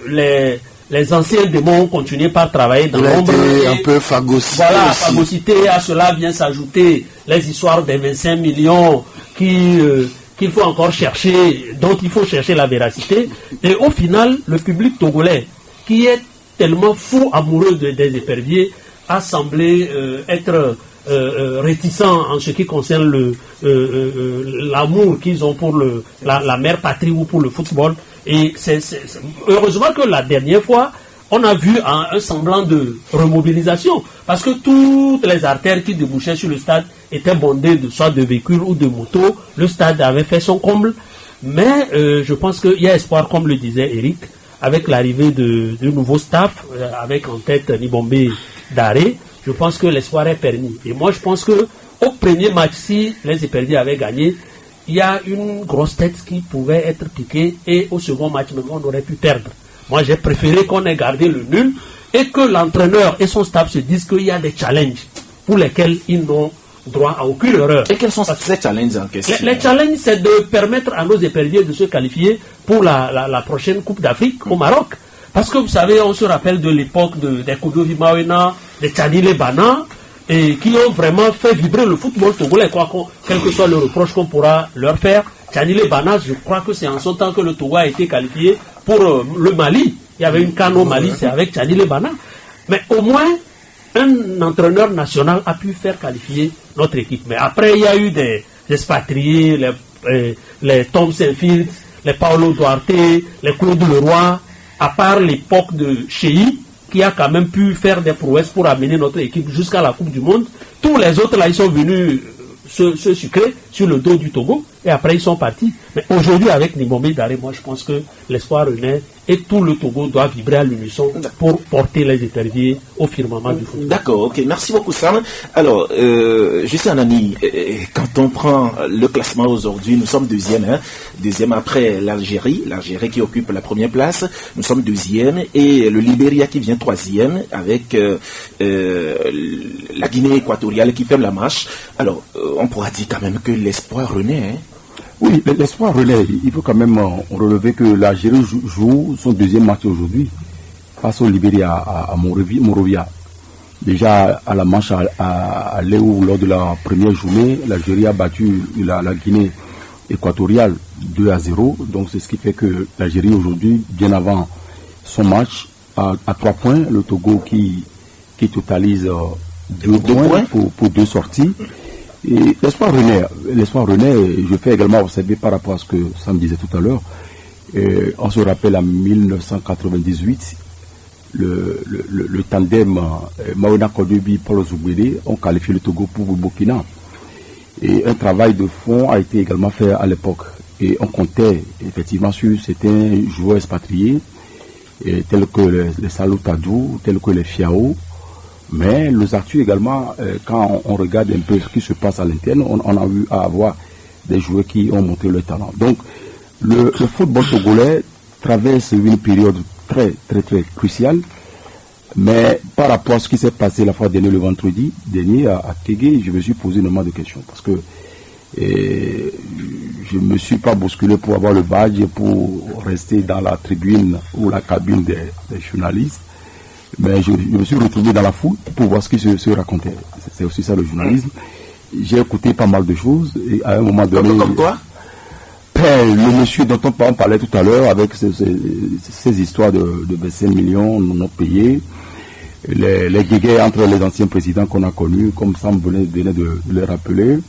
les anciens démons ont continué par travailler dans l'ombre. Il a été un peu phagocyté. Voilà, phagocyté. À cela vient s'ajouter les histoires des 25 millions qu'il faut encore chercher, dont il faut chercher la véracité. Et au final, le public togolais, qui est tellement fou amoureux des éperviers, a semblé être réticent en ce qui concerne l'amour qu'ils ont pour la mère patrie ou pour le football. Et heureusement que la dernière fois, on a vu un semblant de remobilisation, parce que toutes les artères qui débouchaient sur le stade étaient bondées soit de véhicules ou de motos. Le stade avait fait son comble, mais je pense qu'il y a espoir, comme le disait Eric, avec l'arrivée du nouveau staff, avec en tête Nibombe Daré. Je pense que l'espoir est permis. Et moi, je pense que au premier match, si les éperviers avaient gagné, il y a une grosse tête qui pouvait être piquée, et au second match, même, on aurait pu perdre. Moi, j'ai préféré qu'on ait gardé le nul et que l'entraîneur et son staff se disent qu'il y a des challenges pour lesquels ils n'ont droit à aucune erreur. Et quels sont ces challenges en question? Les challenges, c'est de permettre à nos éperviers de se qualifier pour la prochaine Coupe d'Afrique au Maroc. Parce que vous savez, on se rappelle de l'époque des Kodovi Mawena, des Tchadile Bana, et qui ont vraiment fait vibrer le football togolais, quel que soit le reproche qu'on pourra leur faire. Tchadile Bana, je crois que c'est en son temps que le Togo a été qualifié pour le Mali. Il y avait une canne au Mali, c'est avec Tchadile Bana. Mais au moins, un entraîneur national a pu faire qualifier notre équipe. Mais après, il y a eu des expatriés, les Tom Saint-Fields, les Paolo Duarte, les Claude Leroy, à part l'époque de Cheyi, qui a quand même pu faire des prouesses pour amener notre équipe jusqu'à la Coupe du Monde. Tous les autres, là, ils sont venus se sucrer sur le dos du Togo, et après ils sont partis. Mais aujourd'hui, avec Nibombe Daré, moi je pense que l'espoir renaît, et tout le Togo doit vibrer à l'unisson pour porter les éperviers au firmament du football. D'accord, ok, merci beaucoup Sam. Alors, juste un ami, quand on prend le classement aujourd'hui, nous sommes deuxième après l'Algérie qui occupe la première place, nous sommes deuxième, et le Libéria qui vient troisième, avec la Guinée équatoriale qui ferme la marche. Alors, on pourra dire quand même que l'espoir renaît, hein? Oui, l'espoir renaît. Il faut quand même relever que l'Algérie joue son deuxième match aujourd'hui face au Libéria à Monrovia. Déjà à la manche à Léo, lors de la première journée, l'Algérie a battu la Guinée équatoriale 2-0. Donc c'est ce qui fait que l'Algérie aujourd'hui, bien avant son match, à 3 points, le Togo qui totalise 2 points pour 2 sorties. Et l'espoir renaît, je fais également observer par rapport à ce que Sam disait tout à l'heure. On se rappelle en 1998, le tandem Maona Kodobi Paulo Zoubede ont qualifié le Togo pour le Burkina. Et un travail de fond a été également fait à l'époque. Et on comptait effectivement sur certains joueurs expatriés, tels que les Salutadou, tels que les Fiao. Mais les actus également, quand on regarde un peu ce qui se passe à l'interne, on a eu à avoir des joueurs qui ont montré leur talent. Donc, le football togolais traverse une période très, très, très cruciale. Mais par rapport à ce qui s'est passé la fois dernière, le vendredi dernier à Tégué, je me suis posé énormément de questions. Parce que je ne me suis pas bousculé pour avoir le badge, pour rester dans la tribune ou la cabine des journalistes. Mais je me suis retrouvé dans la foule pour voir ce qui se racontait. C'est aussi ça le journalisme. J'ai écouté pas mal de choses et à un moment donné... Comme quoi? Le monsieur dont on parlait tout à l'heure avec ces histoires de 25 millions non payés, les guéguerres entre les anciens présidents qu'on a connus, comme Sam venait de les rappeler,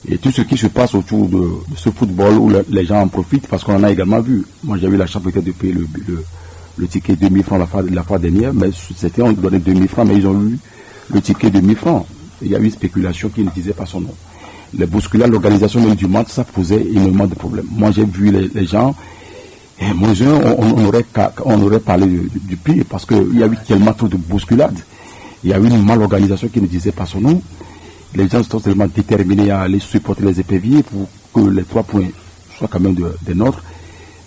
et tout ce qui se passe autour de ce football où les gens en profitent, parce qu'on en a également vu. Moi j'ai eu la chance peut-être de payer le ticket 2000 francs la fois dernière, mais c'était on donnait 2000 francs, mais ils ont eu le ticket de 1000 francs. Il y a eu une spéculation qui ne disait pas son nom. Les bousculades, l'organisation même du match, ça posait énormément de problèmes. Moi, j'ai vu les gens, et moi, on aurait parlé du pire, parce qu'il y a eu tellement trop de bousculades. Il y a eu une mal-organisation qui ne disait pas son nom. Les gens sont tellement déterminés à aller supporter les éperviers pour que les 3 points soient quand même des nôtres.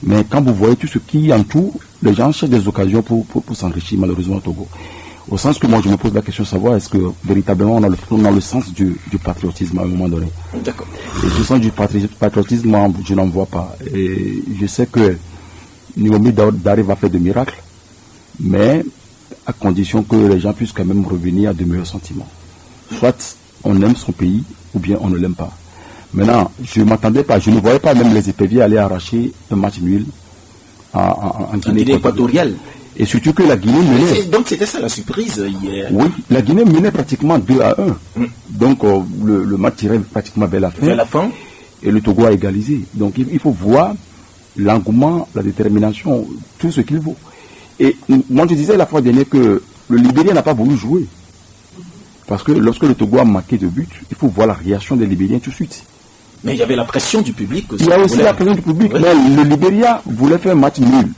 Mais quand vous voyez tout ce qui entoure, les gens cherchent des occasions pour s'enrichir, malheureusement, au Togo. Au sens que moi, je me pose la question de savoir, est-ce que véritablement on a le sens du patriotisme à un moment donné. D'accord. Et ce sens du patriotisme, moi, je n'en vois pas. Et je sais que Nigomi Daré va faire des miracles, mais à condition que les gens puissent quand même revenir à de meilleurs sentiments. Soit on aime son pays, ou bien on ne l'aime pas. Maintenant, je ne voyais pas même les éperviers aller arracher un match nul en Guinée équatoriale. Et surtout que la Guinée menait. Donc c'était ça la surprise hier. Oui, la Guinée menait pratiquement 2-1. Donc le match tirait pratiquement vers la fin. Et le Togo a égalisé. Donc il faut voir l'engouement, la détermination, tout ce qu'il vaut. Et moi je disais la fois dernière que le Libérien n'a pas voulu jouer. Parce que lorsque le Togo a marqué de but, il faut voir la réaction des Libériens tout de suite. Mais il y avait la pression du public aussi. Il y a aussi la pression du public. Oui. Mais le Libéria voulait faire un match nul.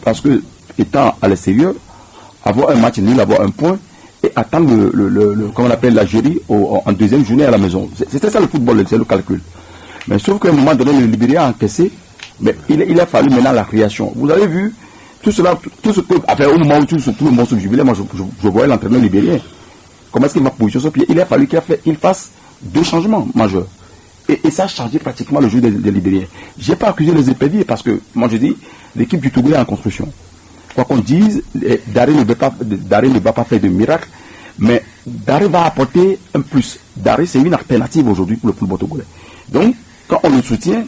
Parce que, étant à l'extérieur, avoir un match nul, avoir un point, et attendre comment on appelle l'Algérie en deuxième journée à la maison. C'était ça le football, c'est le calcul. Mais sauf qu'à un moment donné, le Libéria a encaissé, mais il a fallu maintenant la réaction. Vous avez vu, tout ce que, enfin, au moment où tout le monde se jubilait, moi je voyais l'entraîneur libérien. Comment est-ce qu'il m'a positionné sur pied? Il a fallu qu'il fasse 2 changements majeurs. Et ça a changé pratiquement le jeu des Libériens. Je n'ai pas accusé les éperviers parce que, moi je dis, l'équipe du Togo est en construction. Quoi qu'on dise, Daré ne va pas faire de miracle, mais Daré va apporter un plus. Daré, c'est une alternative aujourd'hui pour le football togolais. Donc, quand on le soutient,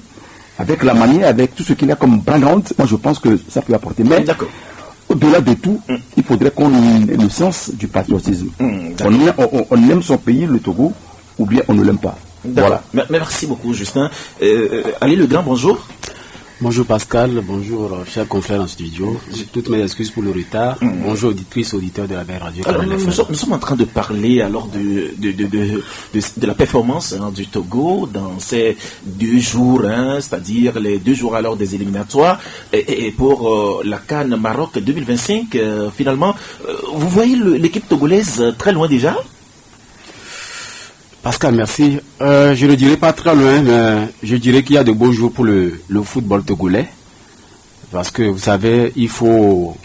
avec la manière, avec tout ce qu'il y a comme background, moi je pense que ça peut apporter. Mais au-delà de tout, il faudrait qu'on ait le sens du patriotisme. On aime son pays, le Togo, ou bien on ne l'aime pas. Voilà. Merci beaucoup, Justin. Ali Legrand, bonjour. Bonjour Pascal, bonjour chers confrères en studio. Toutes mes excuses pour le retard. Bonjour auditrices, auditeurs de la belle radio. Alors, nous sommes en train de parler alors de la performance du Togo dans ces 2 jours, c'est-à-dire les 2 jours alors des éliminatoires et pour la CAN Maroc 2025. Finalement, vous voyez l'équipe togolaise très loin déjà? Pascal, merci. Je ne dirais pas très loin, mais je dirais qu'il y a de beaux jours pour le football togolais. Parce que, vous savez, il faut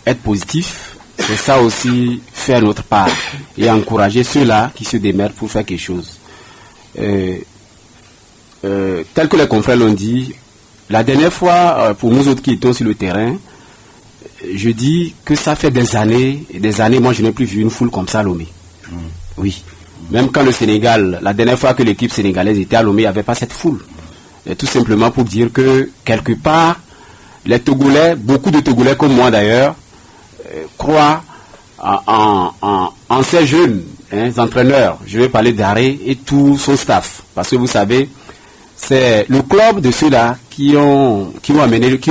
être positif. C'est ça aussi, faire notre part. Et encourager ceux-là qui se démerdent pour faire quelque chose. Tel que les confrères l'ont dit, la dernière fois, pour nous autres qui étions sur le terrain, je dis que ça fait des années, moi je n'ai plus vu une foule comme ça à Lomé. Oui. Même quand le Sénégal, la dernière fois que l'équipe sénégalaise était à Lomé, il n'y avait pas cette foule. Et tout simplement pour dire que, quelque part, les Togolais, beaucoup de Togolais comme moi d'ailleurs, croient en ces jeunes entraîneurs. Je vais parler d'Arré et tout son staff. Parce que vous savez, c'est le club de ceux-là qui ont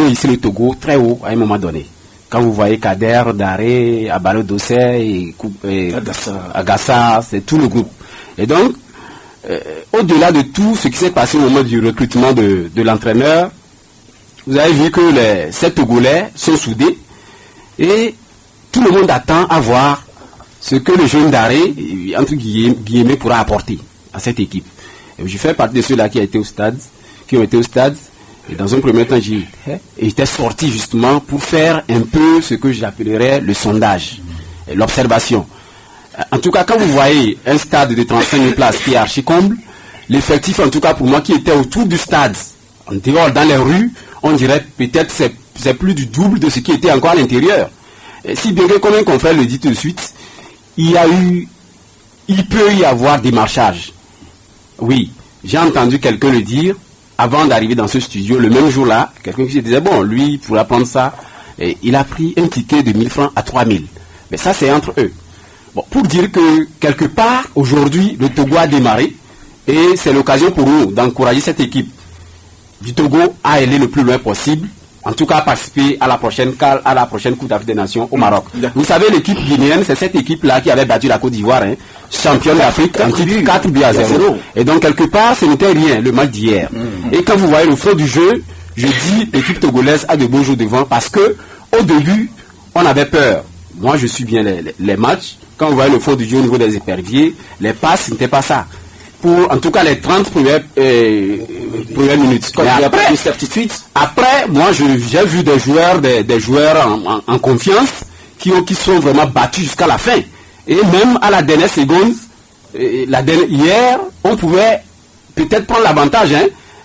hissé le Togo très haut à un moment donné. Quand vous voyez Kader, Daré, Abalo Dossé et Agassa, c'est tout le groupe. Et donc, au-delà de tout ce qui s'est passé au moment du recrutement de l'entraîneur, vous avez vu que ces Togolais sont soudés et tout le monde attend à voir ce que le jeune Daré, entre guillemets, pourra apporter à cette équipe. Et je fais partie de ceux-là qui ont été au stade. Et dans un premier temps, j'étais sorti justement pour faire un peu ce que j'appellerais le sondage, l'observation. En tout cas, quand vous voyez un stade de 35 000 places qui est archi comble, l'effectif, en tout cas pour moi, qui était autour du stade, en dehors dans les rues, on dirait peut-être c'est plus du double de ce qui était encore à l'intérieur. Et si bien que, comme un confrère le dit tout de suite, il peut y avoir des marchages. Oui, j'ai entendu quelqu'un le dire. Avant d'arriver dans ce studio, le même jour-là, quelqu'un qui se disait, bon, lui, il pourra prendre ça. Et il a pris un ticket de 1000 francs à 3000. Mais ça, c'est entre eux. Bon, pour dire que, quelque part, aujourd'hui, le Togo a démarré. Et c'est l'occasion pour nous d'encourager cette équipe du Togo à aller le plus loin possible, en tout cas participer à la prochaine Coupe d'Afrique des Nations au Maroc. Vous savez, l'équipe guinéenne, c'est cette équipe-là qui avait battu la Côte d'Ivoire, championne d'Afrique, en titre 4 buts à 0. Et donc, quelque part, ce n'était rien, le match d'hier. Et quand vous voyez le fond du jeu, je dis, l'équipe togolaise a de beaux jours devant, parce que, au début, on avait peur. Moi, je suis bien les matchs. Quand vous voyez le fond du jeu au niveau des éperviers, les passes, ce n'était pas ça. Pour, en tout cas, les 30 premières minutes. Quand il n'y a pas de certitude. Après, moi, j'ai vu des joueurs en confiance qui sont vraiment battus jusqu'à la fin. Et même à la dernière seconde, hier, on pouvait peut-être prendre l'avantage.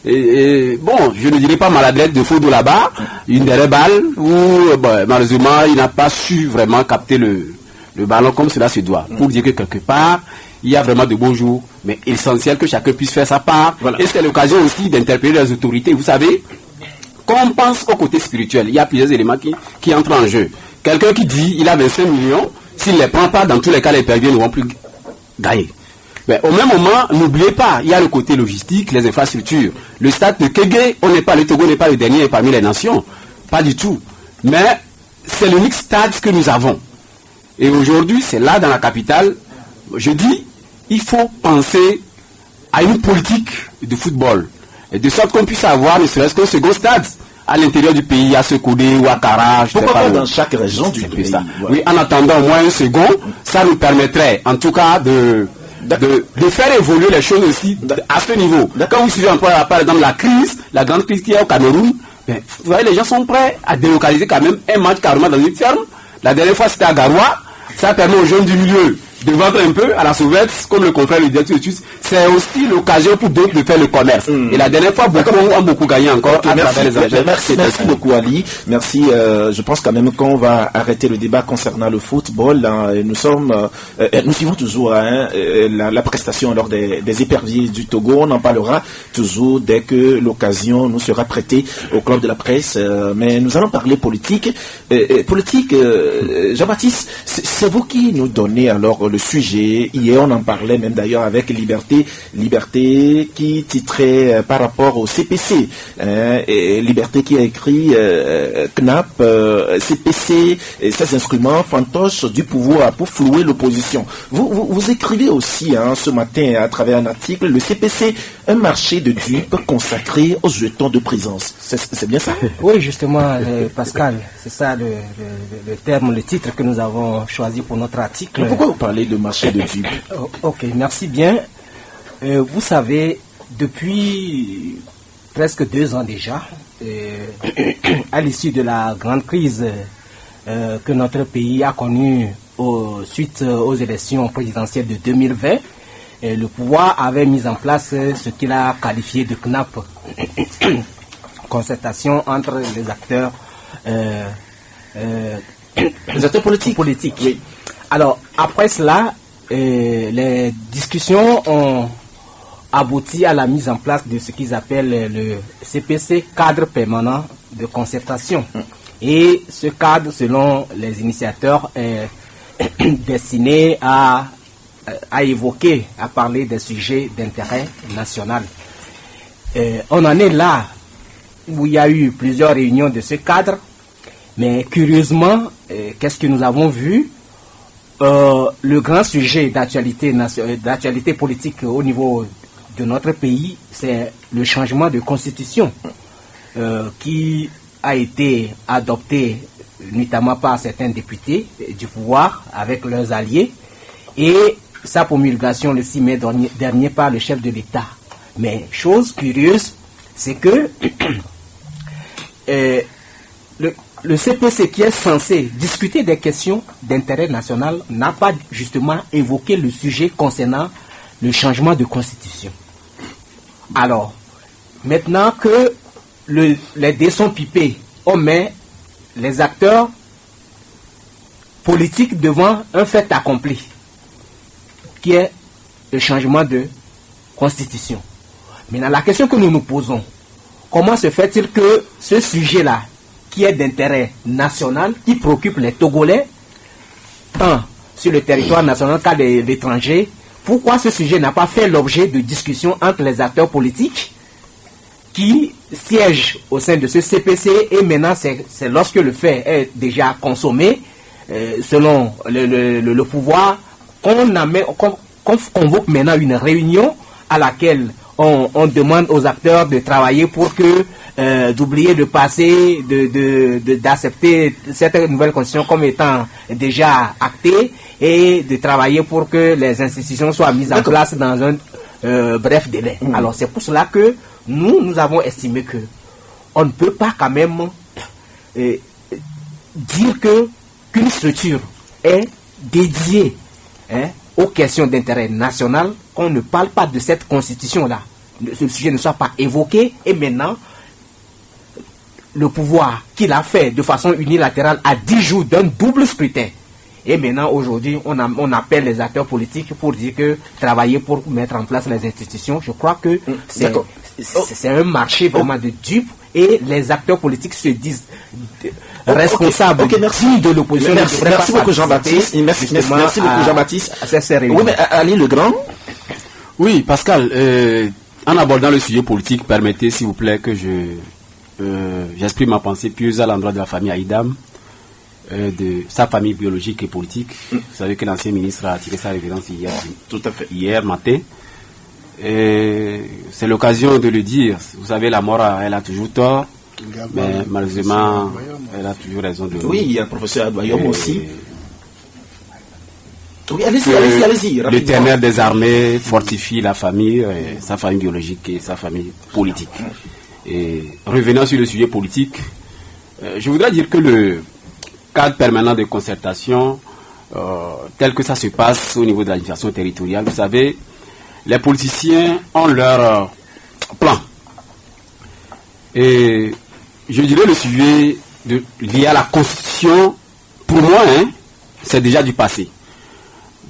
Bon, je ne dirais pas maladresse de Fodo là-bas, une dernière balle où malheureusement, il n'a pas su vraiment capter le ballon comme cela se doit. Pour dire que quelque part, il y a vraiment de beaux jours, mais essentiel que chacun puisse faire sa part. Voilà. Et c'est l'occasion aussi d'interpeller les autorités. Vous savez, quand on pense au côté spirituel, il y a plusieurs éléments qui entrent en jeu. Quelqu'un qui dit il a 25 millions, s'il ne les prend pas, dans tous les cas, les perdants ne vont plus gagner. Mais au même moment, n'oubliez pas, il y a le côté logistique, les infrastructures. Le stade de Kégué, le Togo n'est pas le dernier parmi les nations. Pas du tout. Mais c'est l'unique stade que nous avons. Et aujourd'hui, c'est là, dans la capitale, je dis, il faut penser à une politique de football. Et de sorte qu'on puisse avoir, ne serait-ce qu'un second stade. À l'intérieur du pays, à Sekoudé ou à Kara. Pourquoi pas dans chaque région du pays? Voilà. Oui, en attendant au moins un second, ça nous permettrait, en tout cas, de faire évoluer les choses aussi à ce niveau. Quand vous suivez par exemple la grande crise qu'il y a au Cameroun, vous voyez, les gens sont prêts à délocaliser quand même un match carrément dans une ferme. La dernière fois, c'était à Garoua. Ça permet aux jeunes du milieu de vendre un peu à la sauvette, comme le confrère le directeur de Suisse. C'est aussi l'occasion pour d'autres de faire le commerce. Et la dernière fois, beaucoup ont beaucoup gagné encore à travers les objets. Merci beaucoup, Ali. Merci. Je pense quand même qu'on va arrêter le débat concernant le football. Nous suivons toujours la prestation lors des éperviers du Togo. On en parlera toujours dès que l'occasion nous sera prêtée au club de la presse. Mais nous allons parler politique. Jean-Baptiste, c'est vous qui nous donnez alors le sujet. Hier, on en parlait même d'ailleurs avec Liberté qui titrait par rapport au CPC. Et Liberté qui a écrit CNAP, CPC, et ces instruments fantoches du pouvoir pour flouer l'opposition. Vous écrivez aussi ce matin à travers un article, le CPC, un marché de dupes consacré aux jetons de présence. C'est bien ça? Oui, justement, Pascal, c'est ça le terme, le titre que nous avons choisi pour notre article. Pourquoi vous parlez de marché de dupes? Ok, merci bien. Vous savez, depuis presque 2 ans déjà, à l'issue de la grande crise que notre pays a connue suite aux élections présidentielles de 2020, le pouvoir avait mis en place ce qu'il a qualifié de CNAP, concertation entre les acteurs politiques. Oui. Alors, après cela, les discussions ont abouti à la mise en place de ce qu'ils appellent le CPC, cadre permanent de concertation. Et ce cadre, selon les initiateurs, est destiné à évoquer, à parler des sujets d'intérêt national. On en est là où il y a eu plusieurs réunions de ce cadre, mais curieusement, qu'est-ce que nous avons vu? Le grand sujet d'actualité politique au niveau de notre pays, c'est le changement de constitution qui a été adopté notamment par certains députés du pouvoir avec leurs alliés et sa promulgation le 6 mai dernier par le chef de l'État. Mais chose curieuse, c'est que le CPC qui est censé discuter des questions d'intérêt national n'a pas justement évoqué le sujet concernant le changement de constitution. Alors, maintenant que les dés sont pipés, on met les acteurs politiques devant un fait accompli, qui est le changement de constitution. Maintenant, la question que nous nous posons, comment se fait-il que ce sujet-là, qui est d'intérêt national, qui préoccupe les Togolais, sur le territoire national qu'à l'étranger, pourquoi ce sujet n'a pas fait l'objet de discussions entre les acteurs politiques qui siègent au sein de ce CPC, et maintenant c'est lorsque le fait est déjà consommé, selon le pouvoir, qu'on convoque maintenant une réunion à laquelle on demande aux acteurs de travailler pour que d'oublier de passer, d'accepter cette nouvelle constitution comme étant déjà actée, et de travailler pour que les institutions soient mises en place dans un bref délai. Alors c'est pour cela que nous avons estimé que on ne peut pas quand même dire qu'une structure est dédiée aux questions d'intérêt national, qu'on ne parle pas de cette constitution-là, ce sujet ne soit pas évoqué, et maintenant le pouvoir qu'il a fait de façon unilatérale à 10 jours d'un double scrutin. Et maintenant, aujourd'hui, on appelle les acteurs politiques pour dire que travailler pour mettre en place les institutions, je crois que c'est un marché vraiment de dupes, et les acteurs politiques se disent responsables de l'opposition. Merci beaucoup Jean-Baptiste. Merci beaucoup Jean-Baptiste. Oui, mais Ali Legrand. Oui, Pascal, en abordant le sujet politique, permettez s'il vous plaît que j'exprime ma pensée pieuse à l'endroit de la famille Aïdam, de sa famille biologique et politique. Vous savez que l'ancien ministre a tiré sa révérence hier matin. C'est l'occasion de le dire. Vous savez, la mort, elle a toujours tort, mais malheureusement, elle a toujours raison de... Oui, il y a le professeur Adbayom aussi. Oui, allez-y. L'éternel des armées fortifie la famille, sa famille biologique et sa famille politique. Et revenant sur le sujet politique, je voudrais dire que le cadre permanent de concertation, tel que ça se passe au niveau de l'administration territoriale, vous savez, les politiciens ont leur plan. Et je dirais le sujet lié à la Constitution, pour moi, c'est déjà du passé.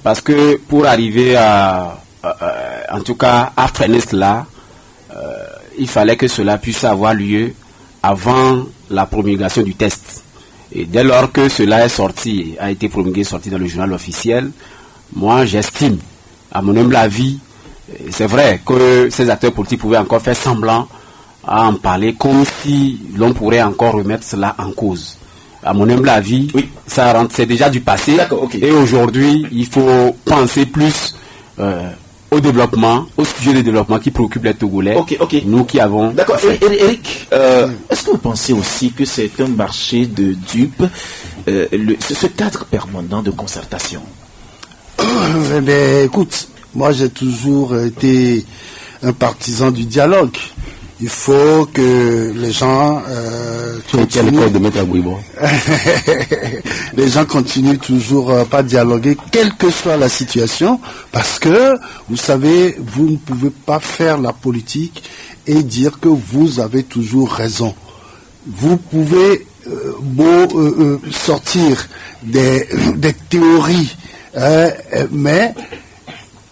Parce que pour arriver en tout cas, à freiner cela, il fallait que cela puisse avoir lieu avant la promulgation du texte. Et dès lors que cela est sorti, a été promulgué, sorti dans le journal officiel, moi j'estime, à mon humble avis, c'est vrai que ces acteurs politiques pouvaient encore faire semblant à en parler comme si l'on pourrait encore remettre cela en cause. À mon humble avis, oui, c'est déjà du passé. Et aujourd'hui, il faut penser plus au développement, au sujet de développement qui préoccupe les Togolais. Nous qui avons... D'accord. Eric, est-ce que vous pensez aussi que c'est un marché de dupes, ce cadre permanent de concertation? Écoute, moi j'ai toujours été un partisan du dialogue. Il faut que les gens les gens continuent toujours pas dialoguer, quelle que soit la situation, parce que vous savez, vous ne pouvez pas faire la politique et dire que vous avez toujours raison. Vous pouvez sortir des théories, mais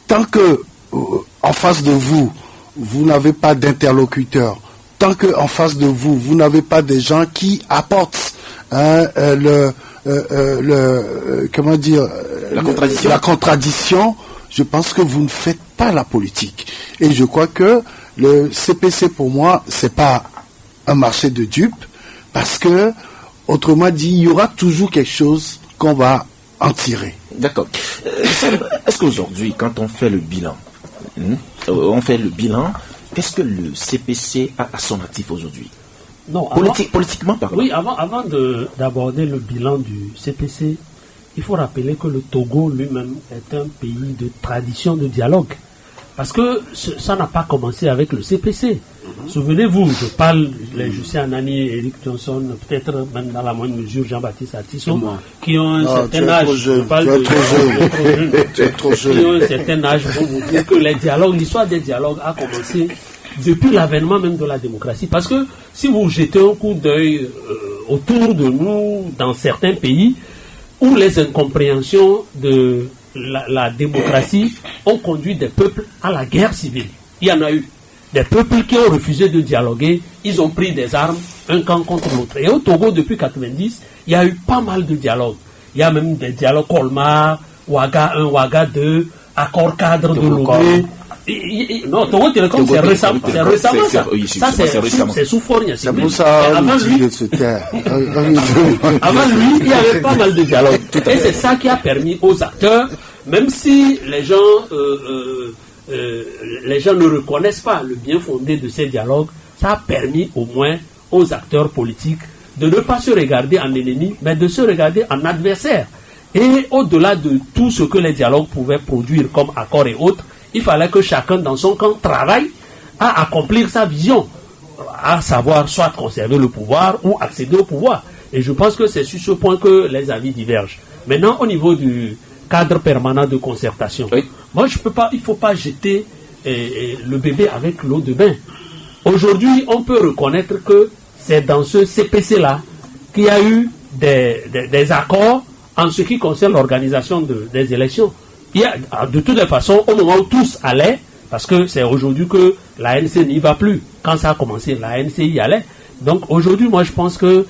tant que en face de vous, vous n'avez pas d'interlocuteur, tant qu'en face de vous, vous n'avez pas des gens qui apportent la contradiction, je pense que vous ne faites pas la politique. Et je crois que le CPC, pour moi, c'est pas un marché de dupes, parce que, autrement dit, il y aura toujours quelque chose qu'on va en tirer. D'accord. Est-ce qu'aujourd'hui, quand on fait le bilan, qu'est-ce que le CPC a à son actif aujourd'hui? Non, politiquement parlant. Oui, avant d'aborder le bilan du CPC, il faut rappeler que le Togo lui-même est un pays de tradition de dialogue. Parce que ça n'a pas commencé avec le CPC. Souvenez-vous, Jussi Anani, Eric Johnson, peut-être même dans la moindre mesure Jean-Baptiste Atisson, qui ont un certain âge. Qui ont un certain âge pour vous dire que l'histoire des dialogues a commencé depuis l'avènement même de la démocratie. Parce que si vous jetez un coup d'œil autour de nous, dans certains pays, où les incompréhensions de la démocratie ont conduit des peuples à la guerre civile. Il y en a eu. Des peuples qui ont refusé de dialoguer, ils ont pris des armes, un camp contre l'autre. Et au Togo, depuis 1990, il y a eu pas mal de dialogues. Il y a même des dialogues Colmar, Ouaga 1, Ouaga 2, accord cadre de Lomé, Non, Togo Télécom, c'est récemment. C'est récemment, ça. Ça, c'est sous Faure C'est pour ça avant lui, de se taire. avant lui, il y avait pas mal de dialogue. Et c'est ça qui a permis aux acteurs, même si les gens ne reconnaissent pas le bien fondé de ces dialogues, ça a permis au moins aux acteurs politiques de ne pas se regarder en ennemi, mais de se regarder en adversaire. Et au-delà de tout ce que les dialogues pouvaient produire comme accords et autres, il fallait que chacun dans son camp travaille à accomplir sa vision, à savoir soit conserver le pouvoir ou accéder au pouvoir. Et je pense que c'est sur ce point que les avis divergent. Maintenant, au niveau du cadre permanent de concertation, oui. Moi je peux pas, il ne faut pas jeter le bébé avec l'eau de bain. Aujourd'hui, on peut reconnaître que c'est dans ce CPC-là qu'il y a eu des accords en ce qui concerne l'organisation des élections. Il y a, de toutes les façons, au moment où tous allaient, parce que c'est aujourd'hui que l'ANC n'y va plus. Quand ça a commencé, l'ANC y allait. Donc aujourd'hui, moi je pense que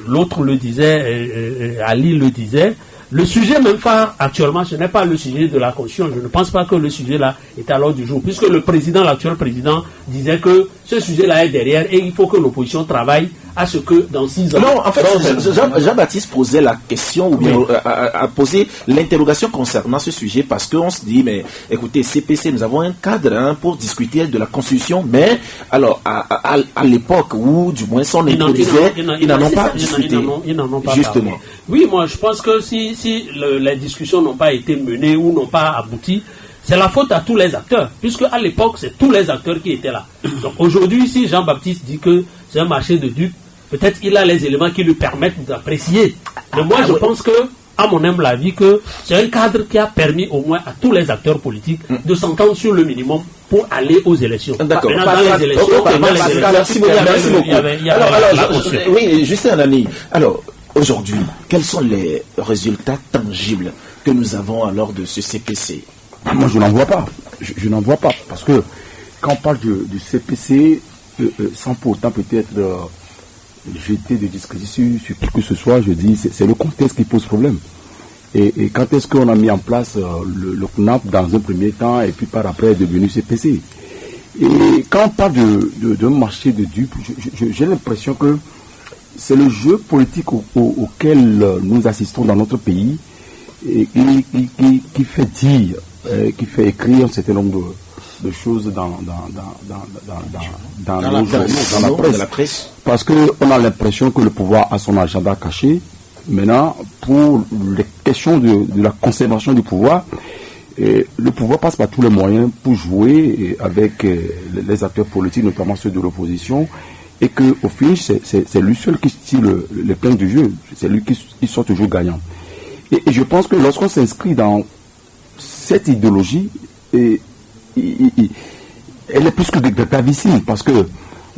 l'autre le disait, Ali le disait, le sujet même phare actuellement, ce n'est pas le sujet de la Constitution. Je ne pense pas que le sujet là est à l'ordre du jour, puisque l'actuel président disait que ce sujet-là est derrière et il faut que l'opposition travaille à ce que dans 6 ans... Non, en fait, Jean-Baptiste posait la question, ou bien a posé l'interrogation concernant ce sujet, parce qu'on se dit, mais écoutez, CPC, nous avons un cadre pour discuter de la Constitution, mais alors, à l'époque où, du moins, son introduisait, ils n'en ont pas discuté. Ils n'en ont pas justement. Parlé. Oui, moi, je pense que si les discussions n'ont pas été menées ou n'ont pas abouti, c'est la faute à tous les acteurs, puisque à l'époque, c'est tous les acteurs qui étaient là. Donc aujourd'hui, si Jean-Baptiste dit que c'est un marché de dupes, peut-être il a les éléments qui lui permettent d'apprécier. Mais moi, je pense que, à mon humble avis, que c'est un cadre qui a permis au moins à tous les acteurs politiques de s'entendre sur le minimum pour aller aux élections. D'accord. Dans les élections, merci beaucoup. Oui, Justin Anani. Alors, aujourd'hui, quels sont les résultats tangibles que nous avons alors de ce CPC? Moi, je n'en vois pas. Je n'en vois pas. Parce que quand on parle du CPC, sans pour autant peut-être jeter de discrédit sur qui que ce soit, je dis c'est le contexte qui pose problème. Et quand est-ce qu'on a mis en place le CNAP dans un premier temps et puis par après est devenu CPC? Et quand on parle d'un marché de dupes, j'ai l'impression que c'est le jeu politique auquel nous assistons dans notre pays et qui fait dire, qui fait écrire un certain nombre de choses dans la presse. Parce qu'on a l'impression que le pouvoir a son agenda caché. Maintenant, pour les questions de la conservation du pouvoir, le pouvoir passe par tous les moyens pour jouer avec les acteurs politiques, notamment ceux de l'opposition, et qu'au finish, c'est lui seul qui tire les pleins du jeu. C'est lui qui sort toujours gagnant. Et je pense que lorsqu'on s'inscrit dans cette idéologie, elle est plus que gravissime, parce que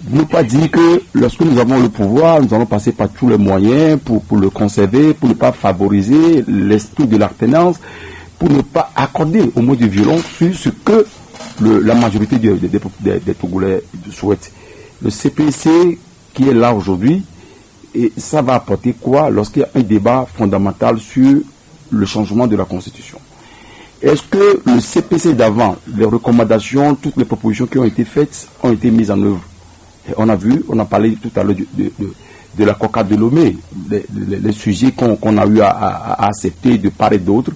ne pas dire que lorsque nous avons le pouvoir, nous allons passer par tous les moyens pour le conserver, pour ne pas favoriser l'esprit de l'appartenance, pour ne pas accorder au mot de violence sur ce que la majorité des Togolais souhaitent. Le CPC qui est là aujourd'hui, et ça va apporter quoi lorsqu'il y a un débat fondamental sur le changement de la Constitution? Est-ce que le CPC d'avant, les recommandations, toutes les propositions qui ont été faites ont été mises en œuvre? Et on a parlé tout à l'heure de la coca de Lomé, les sujets qu'on a eu à accepter de part et d'autre,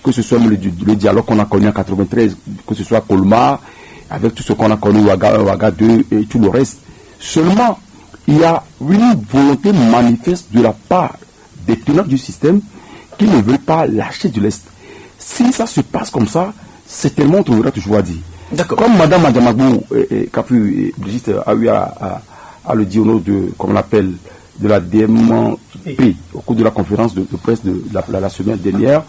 que ce soit le dialogue qu'on a connu en 93, que ce soit Colmar, avec tout ce qu'on a connu Ouaga 2 et tout le reste. Seulement, il y a une volonté manifeste de la part des tenants du système qui ne veulent pas lâcher de l'Est. Si ça se passe comme ça, certainement on trouvera toujours à dire. Comme Mme Adjamagou et Brigitte a eu à le dire au nom de, comme on l'appelle, de la DMP au cours de la conférence de presse de la semaine dernière,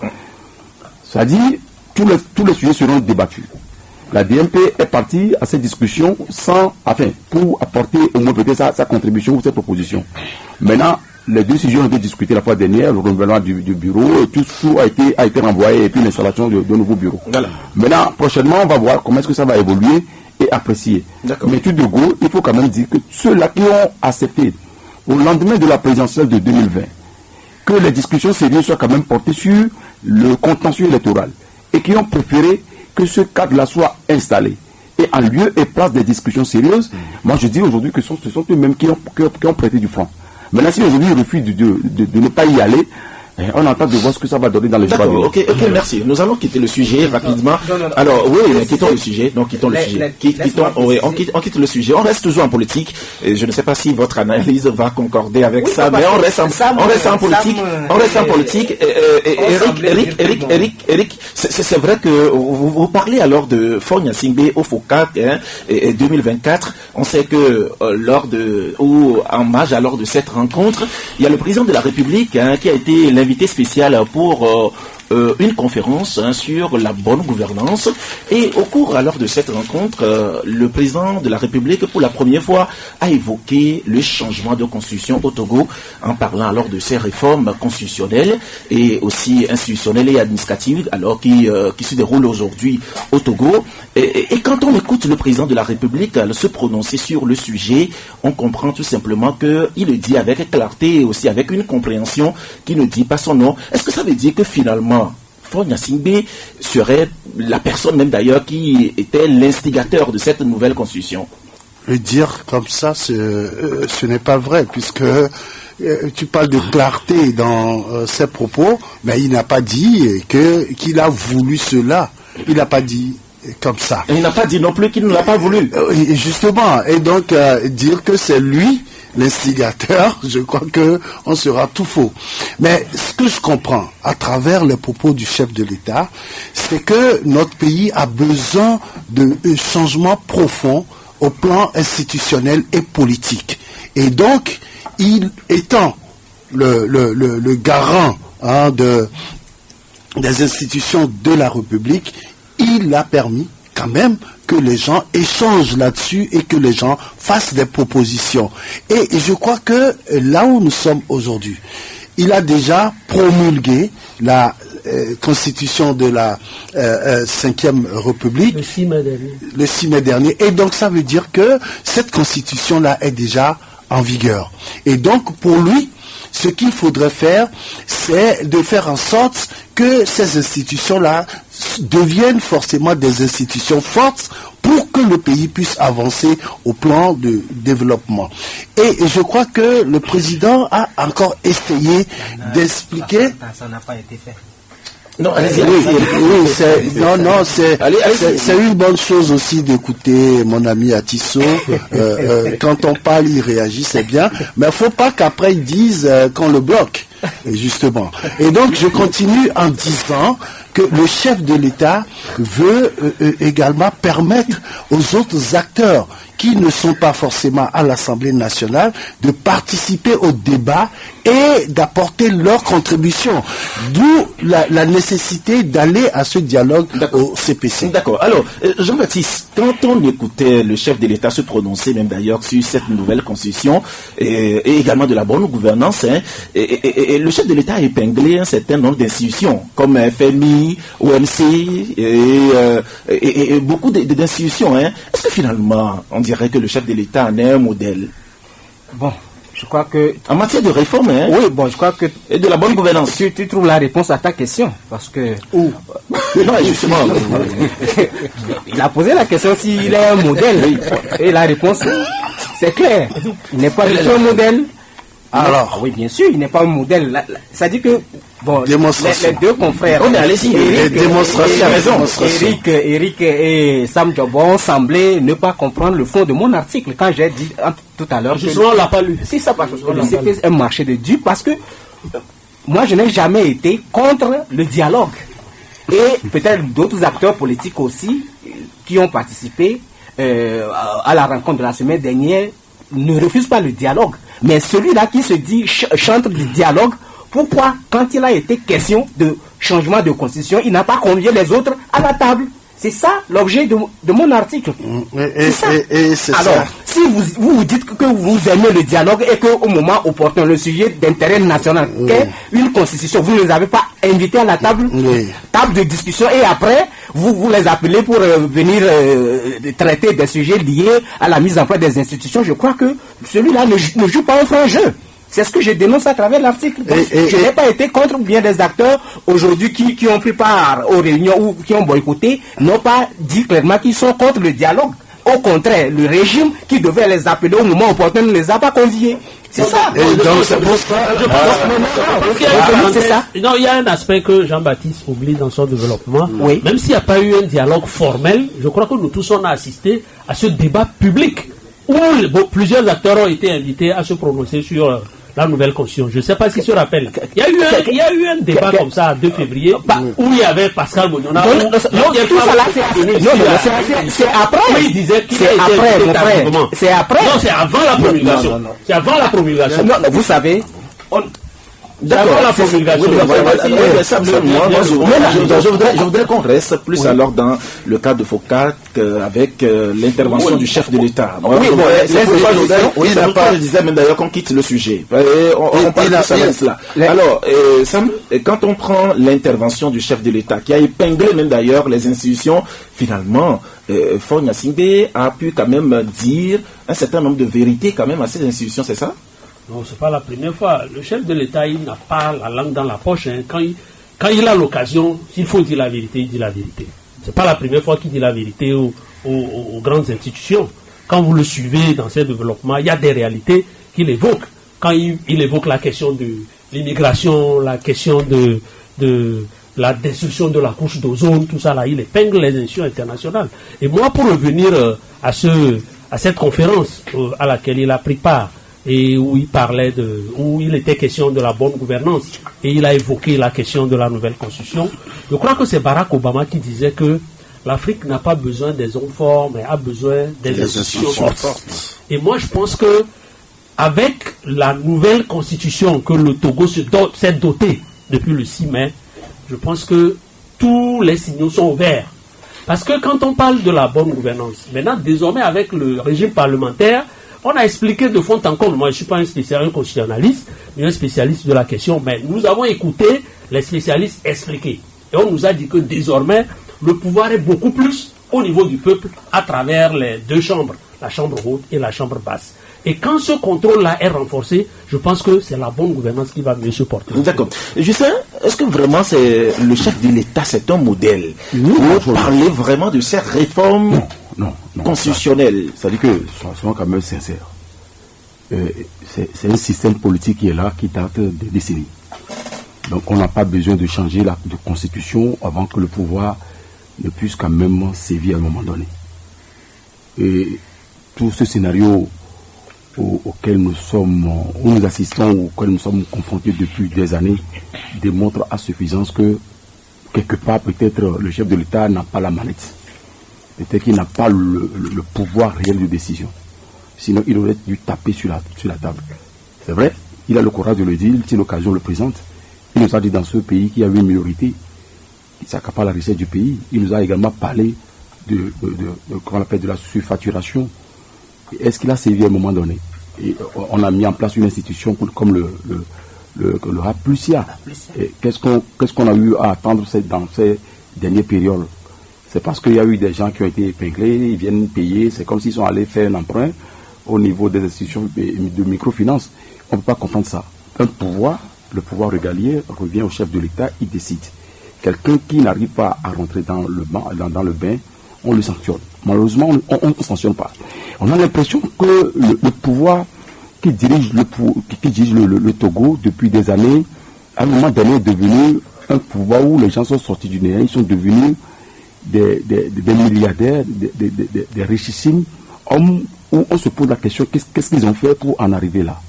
ça dit tous les sujets seront débattus. La DMP est partie à cette discussion pour apporter au moins peut-être sa contribution ou ses propositions. Maintenant, les deux sujets ont été discutés la fois dernière, le renouvellement du bureau, tout a été renvoyé et puis l'installation de nouveaux bureaux. Voilà. Maintenant, prochainement, on va voir comment est-ce que ça va évoluer et apprécier. Mais tout de go, il faut quand même dire que ceux-là qui ont accepté au lendemain de la présidentielle de 2020 que les discussions sérieuses soient quand même portées sur le contentieux électoral et qui ont préféré que ce cadre-là soit installé. Et en lieu et place des discussions sérieuses, moi je dis aujourd'hui que ce sont eux-mêmes qui ont prêté du franc. Maintenant, si aujourd'hui ils refusent de ne pas y aller, on attend de voir ce que ça va donner dans les jours à venir. Ok, merci. Nous allons quitter le sujet rapidement. Non. Alors, oui, quittons le sujet. Donc, quittons le sujet. On quitte le sujet. On reste toujours en politique. Et je ne sais pas si votre analyse va concorder avec ça, mais on reste en politique. On reste en politique. Eric, c'est vrai que vous parlez alors de Faure Gnassingbé au FOCAC 2024. On sait que en marge alors de cette rencontre, il y a le président de la République qui a été l'invité spécial pour une conférence sur la bonne gouvernance. Et au cours alors de cette rencontre, le président de la République pour la première fois a évoqué le changement de constitution au Togo en parlant alors de ces réformes constitutionnelles et aussi institutionnelles et administratives alors qui se déroulent aujourd'hui au Togo. Et quand on écoute le président de la République se prononcer sur le sujet, on comprend tout simplement qu'il le dit avec clarté et aussi avec une compréhension qui ne dit pas son nom. Est-ce que ça veut dire que finalement Faure Gnassingbé serait la personne même d'ailleurs qui était l'instigateur de cette nouvelle constitution? Le dire comme ça, ce n'est pas vrai, puisque tu parles de clarté dans ses propos, mais il n'a pas dit qu'il a voulu cela. Il n'a pas dit comme ça. Et il n'a pas dit non plus qu'il ne l'a pas voulu. Justement, et donc dire que c'est lui l'instigateur, je crois que on sera tout faux. Mais ce que je comprends à travers les propos du chef de l'État, c'est que notre pays a besoin de changements profonds au plan institutionnel et politique. Et donc, il étant le garant des institutions de la République, il a permis quand même que les gens échangent là-dessus et que les gens fassent des propositions. Et je crois que là où nous sommes aujourd'hui, il a déjà promulgué la constitution de la 5e République le 6 mai dernier. Et donc ça veut dire que cette constitution-là est déjà en vigueur. Et donc pour lui, ce qu'il faudrait faire, c'est de faire en sorte que ces institutions-là deviennent forcément des institutions fortes pour que le pays puisse avancer au plan de développement. Et je crois que le président a encore essayé d'expliquer... Ça n'a pas été fait. Non, allez-y. C'est une bonne chose aussi d'écouter mon ami Atisso. Quand on parle, il réagit, c'est bien. Mais il ne faut pas qu'après ils disent qu'on le bloque, justement. Et donc, je continue en disant que le chef de l'État veut également permettre aux autres acteurs qui ne sont pas forcément à l'Assemblée nationale de participer au débat et d'apporter leur contribution. D'où la nécessité d'aller à ce dialogue au CPC. D'accord. Alors, Jean-Baptiste, quand on écoutait le chef de l'État se prononcer, même d'ailleurs sur cette nouvelle constitution et également de la bonne gouvernance, et le chef de l'État a épinglé un certain nombre d'institutions comme FMI, OMC et beaucoup d'institutions. Est-ce que finalement, on dirait que le chef de l'État en est un modèle? Bon, je crois que... En matière de réforme, oui, bon, je crois que... Et de la bonne gouvernance. Tu trouves la réponse à ta question, parce que... Non, justement. Il a posé la question s'il est un modèle. Et la réponse, c'est clair. Il n'est pas du tout un modèle. Alors, oui, bien sûr, il n'est pas un modèle. Ça dit que bon, les deux confrères, allez-y, Eric et Sam Jobon semblaient ne pas comprendre le fond de mon article quand j'ai dit tout à l'heure. Justement, on l'a pas lu. C'est ça, parce que c'est un marché de dupes, parce que moi, je n'ai jamais été contre le dialogue. Et peut-être d'autres acteurs politiques aussi qui ont participé à la rencontre de la semaine dernière ne refusent pas le dialogue. Mais celui-là qui se dit chantre du dialogue, pourquoi, quand il a été question de changement de constitution, il n'a pas convié les autres à la table? C'est ça l'objet de mon article. Alors, si vous dites que vous aimez le dialogue et qu'au moment opportun, le sujet d'intérêt national, qu'est une constitution, vous ne les avez pas invités à la table, table de discussion, et après, vous les appelez pour venir traiter des sujets liés à la mise en place des institutions, je crois que celui-là ne joue pas un franc jeu. C'est ce que je dénonce à travers l'article. Je n'ai pas été contre bien des acteurs aujourd'hui qui ont pris part aux réunions ou qui ont boycotté, n'ont pas dit clairement qu'ils sont contre le dialogue. Au contraire, le régime qui devait les appeler au moment opportun ne les a pas conviés. C'est ça. Non, il y a un aspect que Jean-Baptiste oublie dans son développement. Oui. Même s'il n'y a pas eu un dialogue formel, je crois que nous tous on a assisté à ce débat public où plusieurs acteurs ont été invités à se prononcer sur la nouvelle constitution. Je ne sais pas s'ils se rappellent. Il y a eu un débat comme ça, 2 février, où il y avait Pascal Mouniona. C'est après. Oui, il disait qu'il c'est après, mon frère. C'est après. Non, c'est avant la promulgation. Non. C'est avant la promulgation. Non, vous savez, D'accord, la promulgation. Je voudrais qu'on reste plus alors dans le cas de Foucault avec l'intervention du chef de l'État. Je disais même d'ailleurs qu'on quitte le sujet. On parle de ça. Alors, Sam, quand on prend l'intervention du chef de l'État, qui a épinglé même d'ailleurs les institutions, finalement, Faure Gnassingbé a pu quand même dire un certain nombre de vérités quand même à ces institutions, c'est ça? Non, ce n'est pas la première fois. Le chef de l'État, il n'a pas la langue dans la poche. Hein. Quand il a l'occasion, s'il faut dire la vérité, il dit la vérité. Ce n'est pas la première fois qu'il dit la vérité aux grandes institutions. Quand vous le suivez dans ces développements, il y a des réalités qu'il évoque. Quand il évoque la question de l'immigration, la question de la destruction de la couche d'ozone, tout ça là, il épingle les institutions internationales. Et moi, pour revenir à cette conférence à laquelle il a pris part, et où il était question de la bonne gouvernance, et il a évoqué la question de la nouvelle constitution. Je crois que c'est Barack Obama qui disait que l'Afrique n'a pas besoin des hommes forts, mais a besoin des institutions fortes. Et moi, je pense que avec la nouvelle constitution que le Togo s'est doté depuis le 6 mai, je pense que tous les signaux sont ouverts. Parce que quand on parle de la bonne gouvernance, maintenant, désormais, avec le régime parlementaire, on a expliqué de fond en comble. Moi, je ne suis pas un constitutionnaliste, mais un spécialiste de la question. Mais nous avons écouté les spécialistes expliquer. Et on nous a dit que désormais, le pouvoir est beaucoup plus au niveau du peuple à travers les 2 chambres, la chambre haute et la chambre basse. Et quand ce contrôle-là est renforcé, je pense que c'est la bonne gouvernance qui va mieux se porter. D'accord. Justin, est-ce que vraiment c'est le chef de l'État, c'est un modèle pour parler vraiment de ces réformes constitutionnelles? C'est-à-dire que, soyons quand même sincères, c'est un système politique qui est là, qui date des décennies. Donc on n'a pas besoin de changer la constitution avant que le pouvoir ne puisse quand même sévir à un moment donné. Et tout ce scénario auquel nous assistons, auquel nous sommes confrontés depuis des années, démontre à suffisance que quelque part peut-être le chef de l'État n'a pas la manette. Peut-être qu'il n'a pas le pouvoir réel de décision. Sinon il aurait dû taper sur la table. C'est vrai, il a le courage de le dire, si l'occasion le présente. Il nous a dit dans ce pays qu'il y a une minorité qui s'accapare la richesse du pays. Il nous a également parlé de la surfacturation. Est-ce qu'il a sévi à un moment donné? Et on a mis en place une institution comme le Raplucia. Qu'est-ce qu'on a eu à attendre dans ces dernières périodes? C'est parce qu'il y a eu des gens qui ont été épinglés, ils viennent payer, c'est comme s'ils sont allés faire un emprunt au niveau des institutions de microfinance. On ne peut pas comprendre ça. Le pouvoir régalier revient au chef de l'État, il décide. Quelqu'un qui n'arrive pas à rentrer dans le bain, on le sanctionne. Malheureusement, on ne sanctionne pas. On a l'impression que le pouvoir qui dirige le Togo depuis des années, à un moment donné, est devenu un pouvoir où les gens sont sortis du néant, ils sont devenus des milliardaires, des richissimes hommes, où on se pose la question, qu'est-ce qu'ils ont fait pour en arriver là?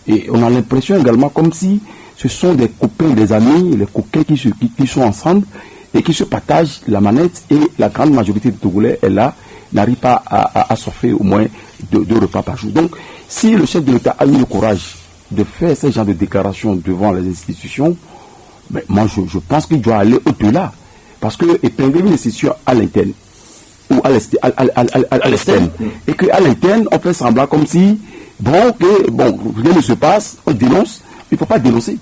Et on a l'impression également comme si ce sont des copains, des amis, les coquins qui sont ensemble et qui se partagent la manette, et la grande majorité des Togolais est là, n'arrive pas à s'offrir au moins 2 repas par jour. Donc, si le chef de l'État a eu le courage de faire ce genre de déclaration devant les institutions, mais moi je pense qu'il doit aller au-delà. Parce que épingler une institution à l'interne, ou à l'externe, et qu'à l'interne, on fait semblant comme si, rien ne se passe, on dénonce, il ne faut pas dénoncer.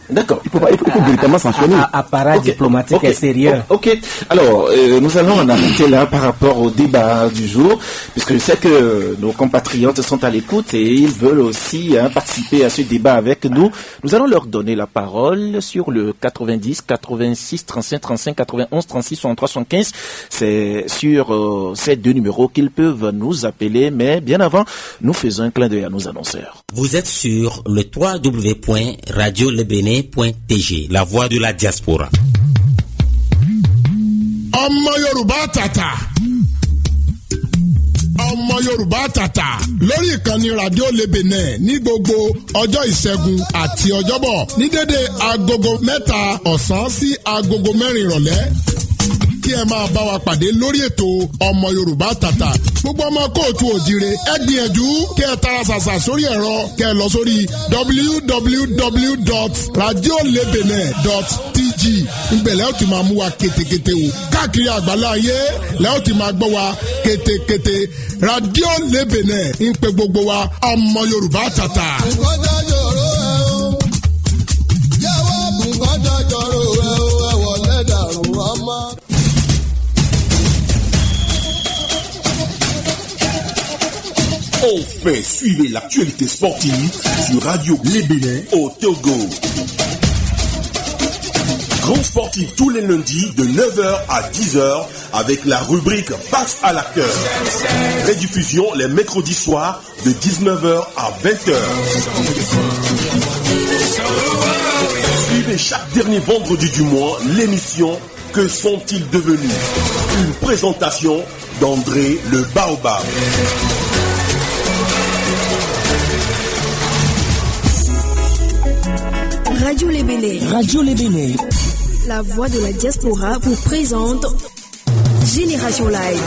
D'accord. Il faut véritablement sanctionner. Appareil diplomatique extérieur. Ok. Alors, nous allons en arrêter là par rapport au débat du jour, puisque je sais que nos compatriotes sont à l'écoute et ils veulent aussi participer à ce débat avec nous. Nous allons leur donner la parole sur le 90 86 35 35 91 36 63 75. C'est sur ces deux numéros qu'ils peuvent nous appeler, mais bien avant, nous faisons un clin d'œil à nos annonceurs. Vous êtes sur le www.radiolebene.tg, la voix de la diaspora. Ọmọ Yorùbá tàtà. Ọmọ Yorùbá tàtà lórí ìkànnì Radio Lebene ní gbogbo ọjọ́ ìṣẹ́gun àti ọjọ́bọ̀ ní dédé agogo 3 ọ̀sán sí agogo 4 ìrọ̀lẹ́. Kí ẹ máa bá wa pàdé lórí ètò ọmọ Yorùbá tàtà. Gbogbo ọmọ kóòtù òjire ẹ gbìyànjú kí ẹ tara ṣàṣà sórí ẹ̀rọ kẹ́ ẹ lọ sórí www.radiolebene.tg. Ìbẹ̀lẹ̀ ó ti máa mú wa kétékété o. Káàkiri àgbálá ayé lẹ́ ó ti máa gbọ́ wa kétékété. Radio Lebene ń pe gbogbo wa ọmọ Yorùbá tàtà. Bùkọ́tà jọ̀rọ̀ ẹ̀ o. Yẹ́wọ́ bùkọ́tà jọ̀rọ̀ ẹ̀ o. Ẹ̀wọ̀ lẹ́dàrú ọmọ. Enfin, suivez l'actualité sportive sur Radio Lebene au Togo. Grand sportif tous les lundis de 9h à 10h avec la rubrique Face à l'acteur. Rediffusion les mercredis soirs de 19h à 20h. Suivez chaque dernier vendredi du mois l'émission Que sont-ils devenus? Une présentation d'André le Baobab. Radio Lebene. Radio Lebene. La voix de la diaspora vous présente Génération Live.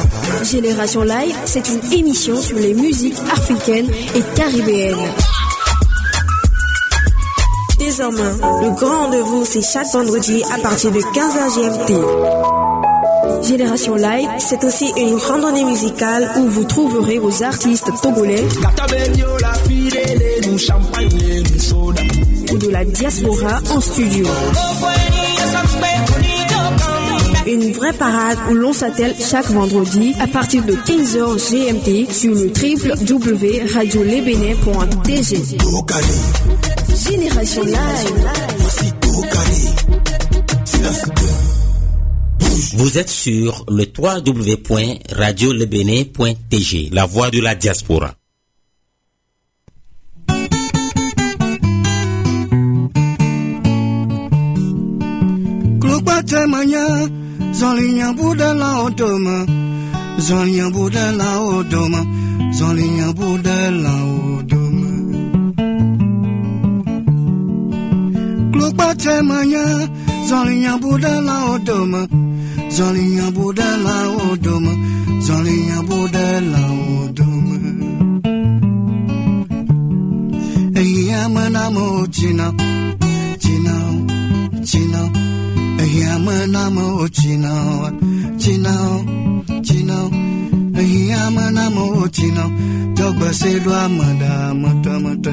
Génération Live, c'est une émission sur les musiques africaines et caribéennes. Désormais, le grand rendez-vous, c'est chaque vendredi à partir de 15h GMT. Génération Live, c'est aussi une randonnée musicale où vous trouverez vos artistes togolais ou de la diaspora en studio. Une vraie parade où l'on s'attelle chaque vendredi à partir de 15h GMT sur le www.radiolebene.tg. Génération Live. Vous êtes sur le www.radiolebene.tg, la voix de la diaspora. Temanya Zolinya Buddha la Odoma Zolinya Buddha la Odoma Zolinya Buddha la Odoma Glokba Temanya Zolinya Buddha la Odoma Zolinya Buddha la Odoma Zolinya Buddha la Odoma Eyamanamo China China China Yamanamo Chino, Chino, Chino, Yamanamo Chino, Jogba Sedwa Madame Tamate,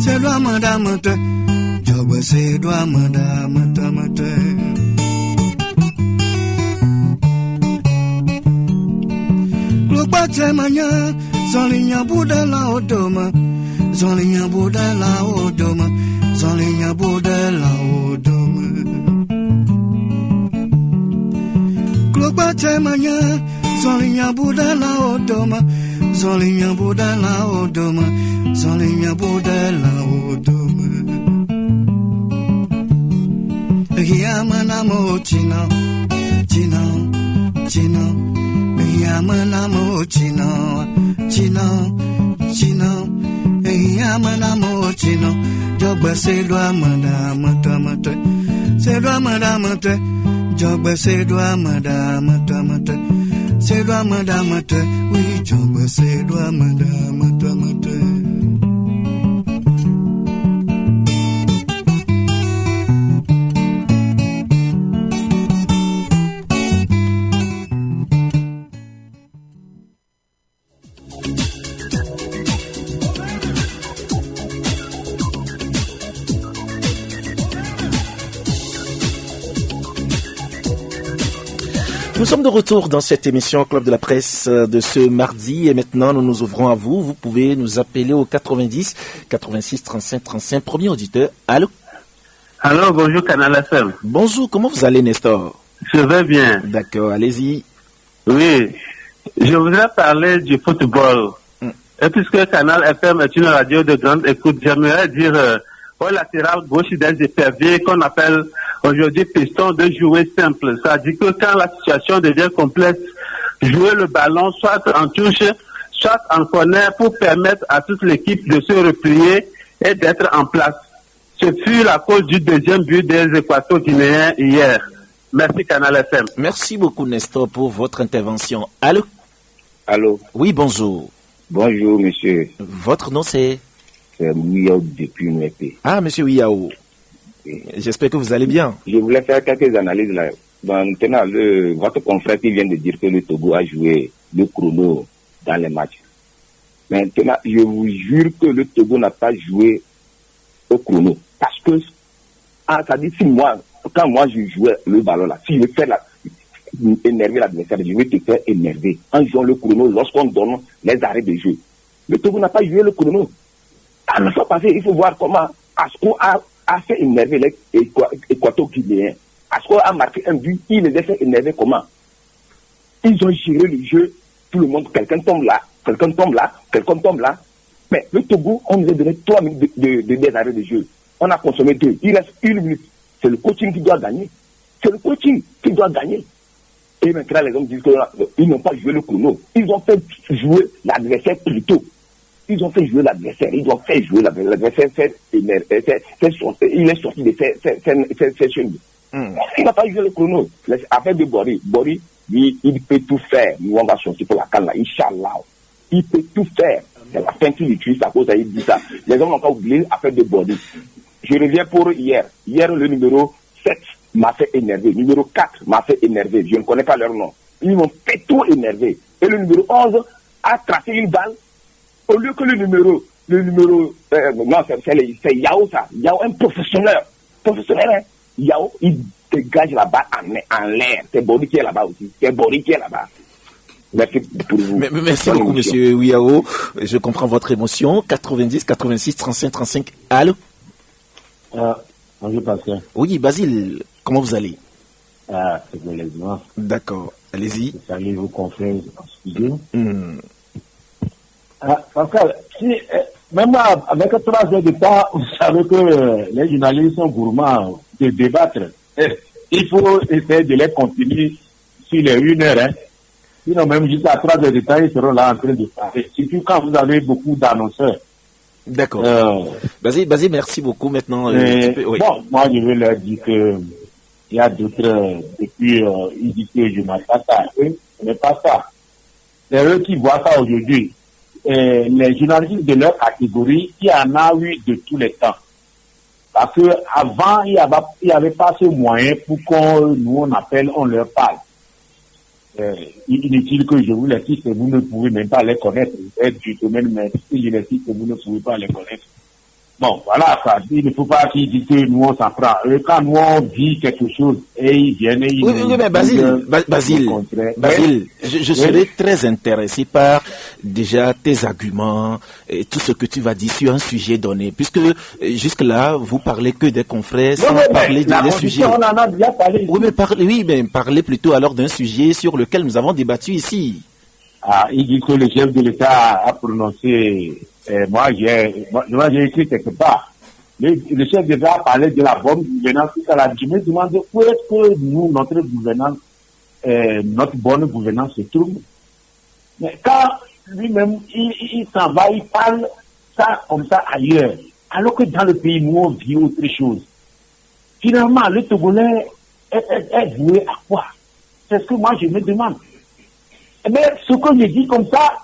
Sedwa Madame, Jogba Sedwa Madame Tamate. Glokba Temanya, Zolinya Buddha la Odoma, Zolinya Buddha la Odoma, Zolinya Buddha la Odoma. Glokba Temanya, Zolinya Buddha la Odoma, Zolinya Buddha la Odoma, Zolinya Buddha la Odoma. Yamanamo Chino, Chino, Chino, Yamanamo Chino, Chino, Chino, Yamanamo Chino, Jogba Sedwa Madame Tamate, Sedwa Madame Te. Jogba Sedwa Madame Tamate, Sedwa Madame Te, oui, Jogba Sedwa Madame Tamate. Nous sommes de retour dans cette émission Club de la Presse de ce mardi et maintenant nous nous ouvrons à vous. Vous pouvez nous appeler au 90 86 35 35. Premier auditeur, allô? Allô, bonjour Canal FM. Bonjour, comment vous allez Nestor? Je vais bien. D'accord, allez-y. Oui, je voudrais parler du football. Et puisque Canal FM est une radio de grande écoute, j'aimerais dire au latéral gauche des éperviers qu'on appelle aujourd'hui piston de jouer simple. Ça dit que quand la situation devient complexe, jouer le ballon soit en touche, soit en corner pour permettre à toute l'équipe de se replier et d'être en place. Ce fut la cause du deuxième but des Équato-Guinéens hier. Merci Canal FM. Merci beaucoup Nestor pour votre intervention. Allô? Allô? Oui, bonjour. Bonjour monsieur. Votre nom c'est? C'est Wiao depuis Nwépé. Ah, monsieur Wiao. J'espère que vous allez bien. Je voulais faire quelques analyses là. Maintenant, votre confrère qui vient de dire que le Togo a joué le chrono dans les matchs. Maintenant, je vous jure que le Togo n'a pas joué au chrono. Parce que, ça dit, quand moi je jouais le ballon là, si je fais énerver l'adversaire, je vais te faire énerver. En jouant le chrono, lorsqu'on donne les arrêts de jeu. Le Togo n'a pas joué le chrono. À la fois passée, il faut voir comment Asco a fait énerver les Équato-Guinéens. Asco a marqué un but, il les a fait énerver comment? Ils ont géré le jeu, tout le monde, quelqu'un tombe là, quelqu'un tombe là. Mais le Togo, on nous a donné 3 minutes de arrêts de jeu. On a consommé 2. Il reste 1 minute. C'est le coaching qui doit gagner. Et maintenant, les hommes disent qu'ils n'ont pas joué le chrono. Ils ont fait jouer l'adversaire plus tôt. Ils ont fait jouer l'adversaire. L'adversaire il est sorti de ses chemins. Il n'a pas joué le chrono. Affaire de Bori. Bori, lui, il peut tout faire. Nous, on va sortir pour la canne là. Inch'Allah. Il peut tout faire. C'est la fin qu'il utilise à cause qu'il dit ça. Les hommes n'ont pas oublié l'affaire de Bori. Je reviens pour hier. Hier, le numéro 7 m'a fait énerver. Numéro 4 m'a fait énerver. Je ne connais pas leur nom. Ils m'ont fait tout énerver. Et le numéro 11 a tracé une balle. Au lieu que le numéro, non, c'est Yao ça. Yao, un professionnel, hein. Yao, il dégage la balle en l'air. C'est Bori qui est là-bas aussi. Merci pour vous. Merci beaucoup, monsieur Wiao. Je comprends votre émotion. 90, 86, 35, 35. Allô? Bonjour, Pascal. Oui, Basile, comment vous allez? C'est malheureusement. D'accord, allez-y. Salut vos confrères en studio. Pascal, même avec 3 heures de temps, vous savez que les journalistes sont gourmands de débattre. Il faut essayer de les continuer sur les 1 heure. Hein. Sinon, même jusqu'à 3 heures de temps, ils seront là en train de parler. Surtout quand vous avez beaucoup d'annonceurs. D'accord. Basile, merci beaucoup. Maintenant, oui. Bon, moi, je vais leur dire que il y a d'autres, depuis, ils disent que je n'ai pas ça. Eux, ce n'est pas ça. C'est eux qui voient ça aujourd'hui. Les journalistes de leur catégorie, il y en a eu de tous les temps. Parce que avant, il n'y avait pas ce moyen pour qu'on nous on appelle, on leur parle. Inutile que je vous les cite, vous ne pouvez même pas les connaître. Vous êtes du domaine, mais si je les cite, vous ne pouvez pas les connaître. Bon, voilà, ça. Il ne faut pas qu'ils disent que nous on s'en prend. Quand nous on dit quelque chose et ils viennent et ils oui, mais Basile, je serais très intéressé par déjà tes arguments et tout ce que tu vas dire sur un sujet donné, puisque jusque-là, vous parlez que des confrères sans parler des sujets. On en a déjà parlé. Oui, mais parlez plutôt alors d'un sujet sur lequel nous avons débattu ici. Il dit que le chef de l'État a prononcé. Moi, j'ai écrit quelque part. Le chef d'État a parlé de la bonne gouvernance. Je me demande où est-ce que nous, notre gouvernance, notre bonne gouvernance se trouve. Mais quand lui-même, il s'en va, il parle ça comme ça ailleurs. Alors que dans le pays, nous, on vit autre chose. Finalement, le Togolais est voué à quoi? C'est ce que moi, je me demande. Mais ce que je dis comme ça,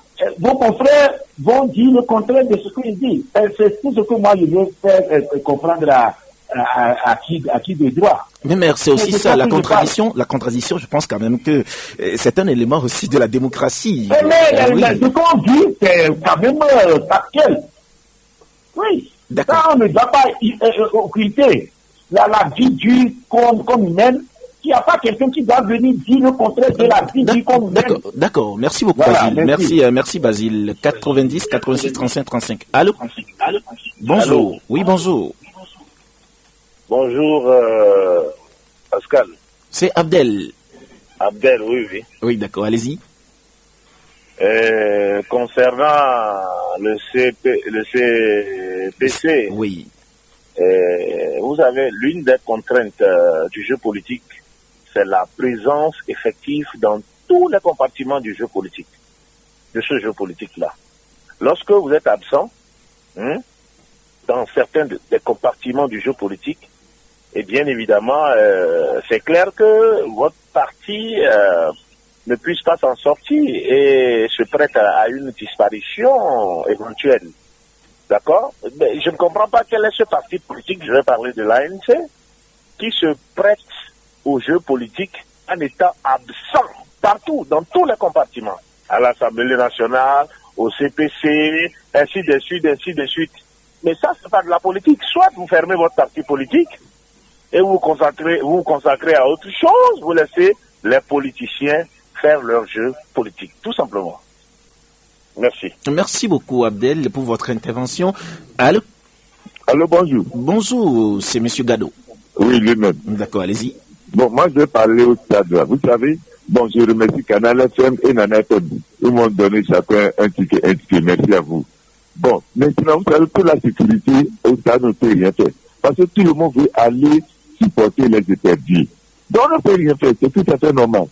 vos confrères vont dire le contraire de ce que je dis. C'est tout ce que moi je veux faire comprendre à qui de droit. Mais c'est aussi ça, la contradiction. La contradiction, je pense quand même que c'est un élément aussi de la démocratie. Mais ce qu'on dit, c'est quand même factuel. Oui. Ça, on ne doit pas occulter. La vie dure comme humaine, Il n'y a pas quelqu'un qui doit venir dire le contraire de la vie du condamné. D'accord. Merci beaucoup, Voilà, Basile. Merci, Basile. 90, 86, 35, 35. Allô? Bonjour. Allô. Oui, bonjour. Bonjour, Pascal. C'est Abdel. Abdel, oui. Oui, d'accord. Allez-y. Concernant le CPC, oui. Vous savez, l'une des contraintes du jeu politique, c'est la présence effective dans tous les compartiments du jeu politique, de ce jeu politique-là. Lorsque vous êtes absent, dans certains des compartiments du jeu politique, et bien évidemment, c'est clair que votre parti ne puisse pas s'en sortir et se prête à une disparition éventuelle. D'accord? Mais je ne comprends pas quel est ce parti politique, je vais parler de l'ANC, qui se prête au jeu politique en étant absent partout, dans tous les compartiments, à l'Assemblée nationale, au CPC, ainsi de suite, ainsi de suite. Mais ça, c'est pas de la politique. Soit vous fermez votre parti politique et vous vous consacrez à autre chose, vous laissez les politiciens faire leur jeu politique, tout simplement. Merci. Merci beaucoup, Abdel, pour votre intervention. Allô? Allô, bonjour. Bonjour, c'est Monsieur Gado. Oui, lui-même. D'accord, allez-y. Bon, moi, je vais parler au stade là. Vous savez, bon, je remercie Canal FM et Nana FM. Ils m'ont donné chacun un ticket. Merci à vous. Bon, maintenant, vous savez, pour la sécurité, au stade, on ne peut rien faire. Parce que tout le monde veut aller supporter les éperdus. Donc, on ne peut rien faire. C'est tout à fait normal.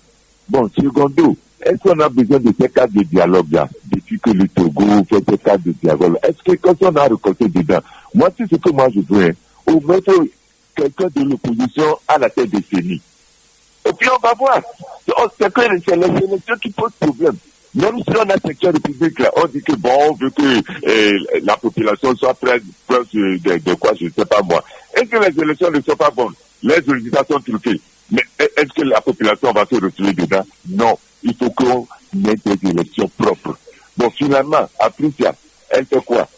Bon, secondo, est-ce qu'on a besoin de ces cadres de dialogue là, depuis que le Togo fait ces cadres de dialogue? Est-ce que quand on a récolté dedans, moi, c'est ce que moi je veux, ou mettre quelqu'un de l'opposition à la tête des CENI. Et puis on va voir. C'est que c'est les élections qui posent problème. Même si on a section république là, on dit que bon, on veut que la population soit proche de quoi, je ne sais pas moi. Est-ce que les élections ne sont pas bonnes? Les résultats sont truqués. Mais est-ce que la population va se retrouver dedans? Non. Il faut qu'on ait des élections propres. Bon, finalement, Apricia, elle fait quoi?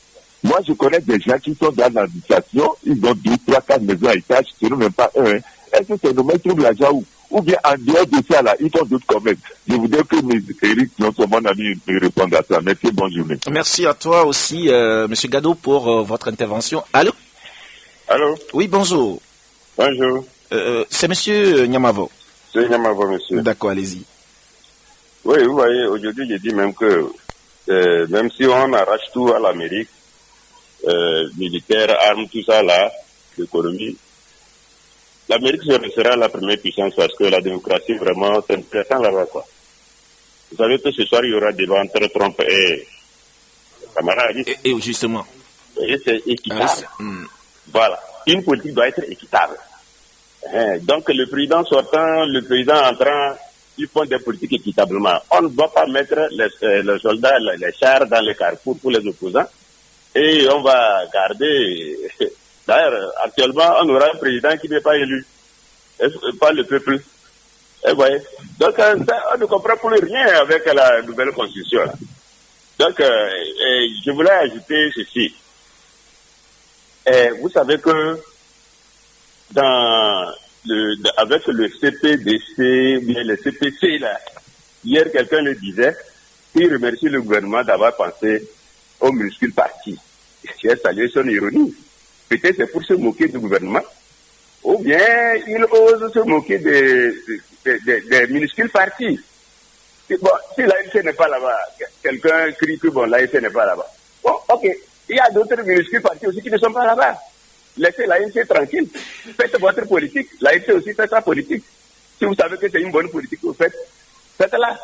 Moi, je connais des gens qui sont dans l'administration, ils ont 2, 3, 4 maisons à étage, ce n'est même pas un. Est-ce que c'est nous mettre l'argent ou bien en dehors de ça, là, ils font d'autres commerces? Je voudrais que Eric, mon ami, me réponde à ça. Merci, bonne journée. Merci à toi aussi, Monsieur Gado, pour votre intervention. Allô? Allô? Oui, bonjour. Bonjour. C'est Monsieur Nyamavo. C'est Nyamavo, monsieur. D'accord, allez-y. Oui, vous voyez, aujourd'hui, j'ai dit même que même si on arrache tout à l'Amérique, militaire, armes, tout ça là, l'économie, l'Amérique sera la première puissance parce que la démocratie, vraiment, c'est intéressant là-bas, quoi. Vous savez que ce soir, il y aura débat entre Trump et Kamala Harris. Et justement. Et c'est équitable. Voilà. Une politique doit être équitable. Donc, le président sortant, le président entrant, ils font des politiques équitablement. On ne doit pas mettre les soldats, les chars dans les carrefours pour les opposants. Et on va garder... D'ailleurs, actuellement, on aura un président qui n'est pas élu. Pas le peuple. Et voyez. Donc, on ne comprend plus rien avec la nouvelle constitution. Là. Donc, je voulais ajouter ceci. Vous savez que avec le CPDC, bien le CPC, là, hier, quelqu'un le disait, il remercie le gouvernement d'avoir pensé aux minuscules partis. J'ai salué son ironie. Peut-être c'est pour se moquer du gouvernement, ou bien il ose se moquer des minuscules partis. Bon, si l'ANC n'est pas là-bas, quelqu'un crie que bon, l'ANC n'est pas là-bas. Bon, ok, il y a d'autres minuscules partis aussi qui ne sont pas là-bas. Laissez l'ANC tranquille. Faites votre politique. L'ANC aussi fait sa politique. Si vous savez que c'est une bonne politique que vous faites, faites-la.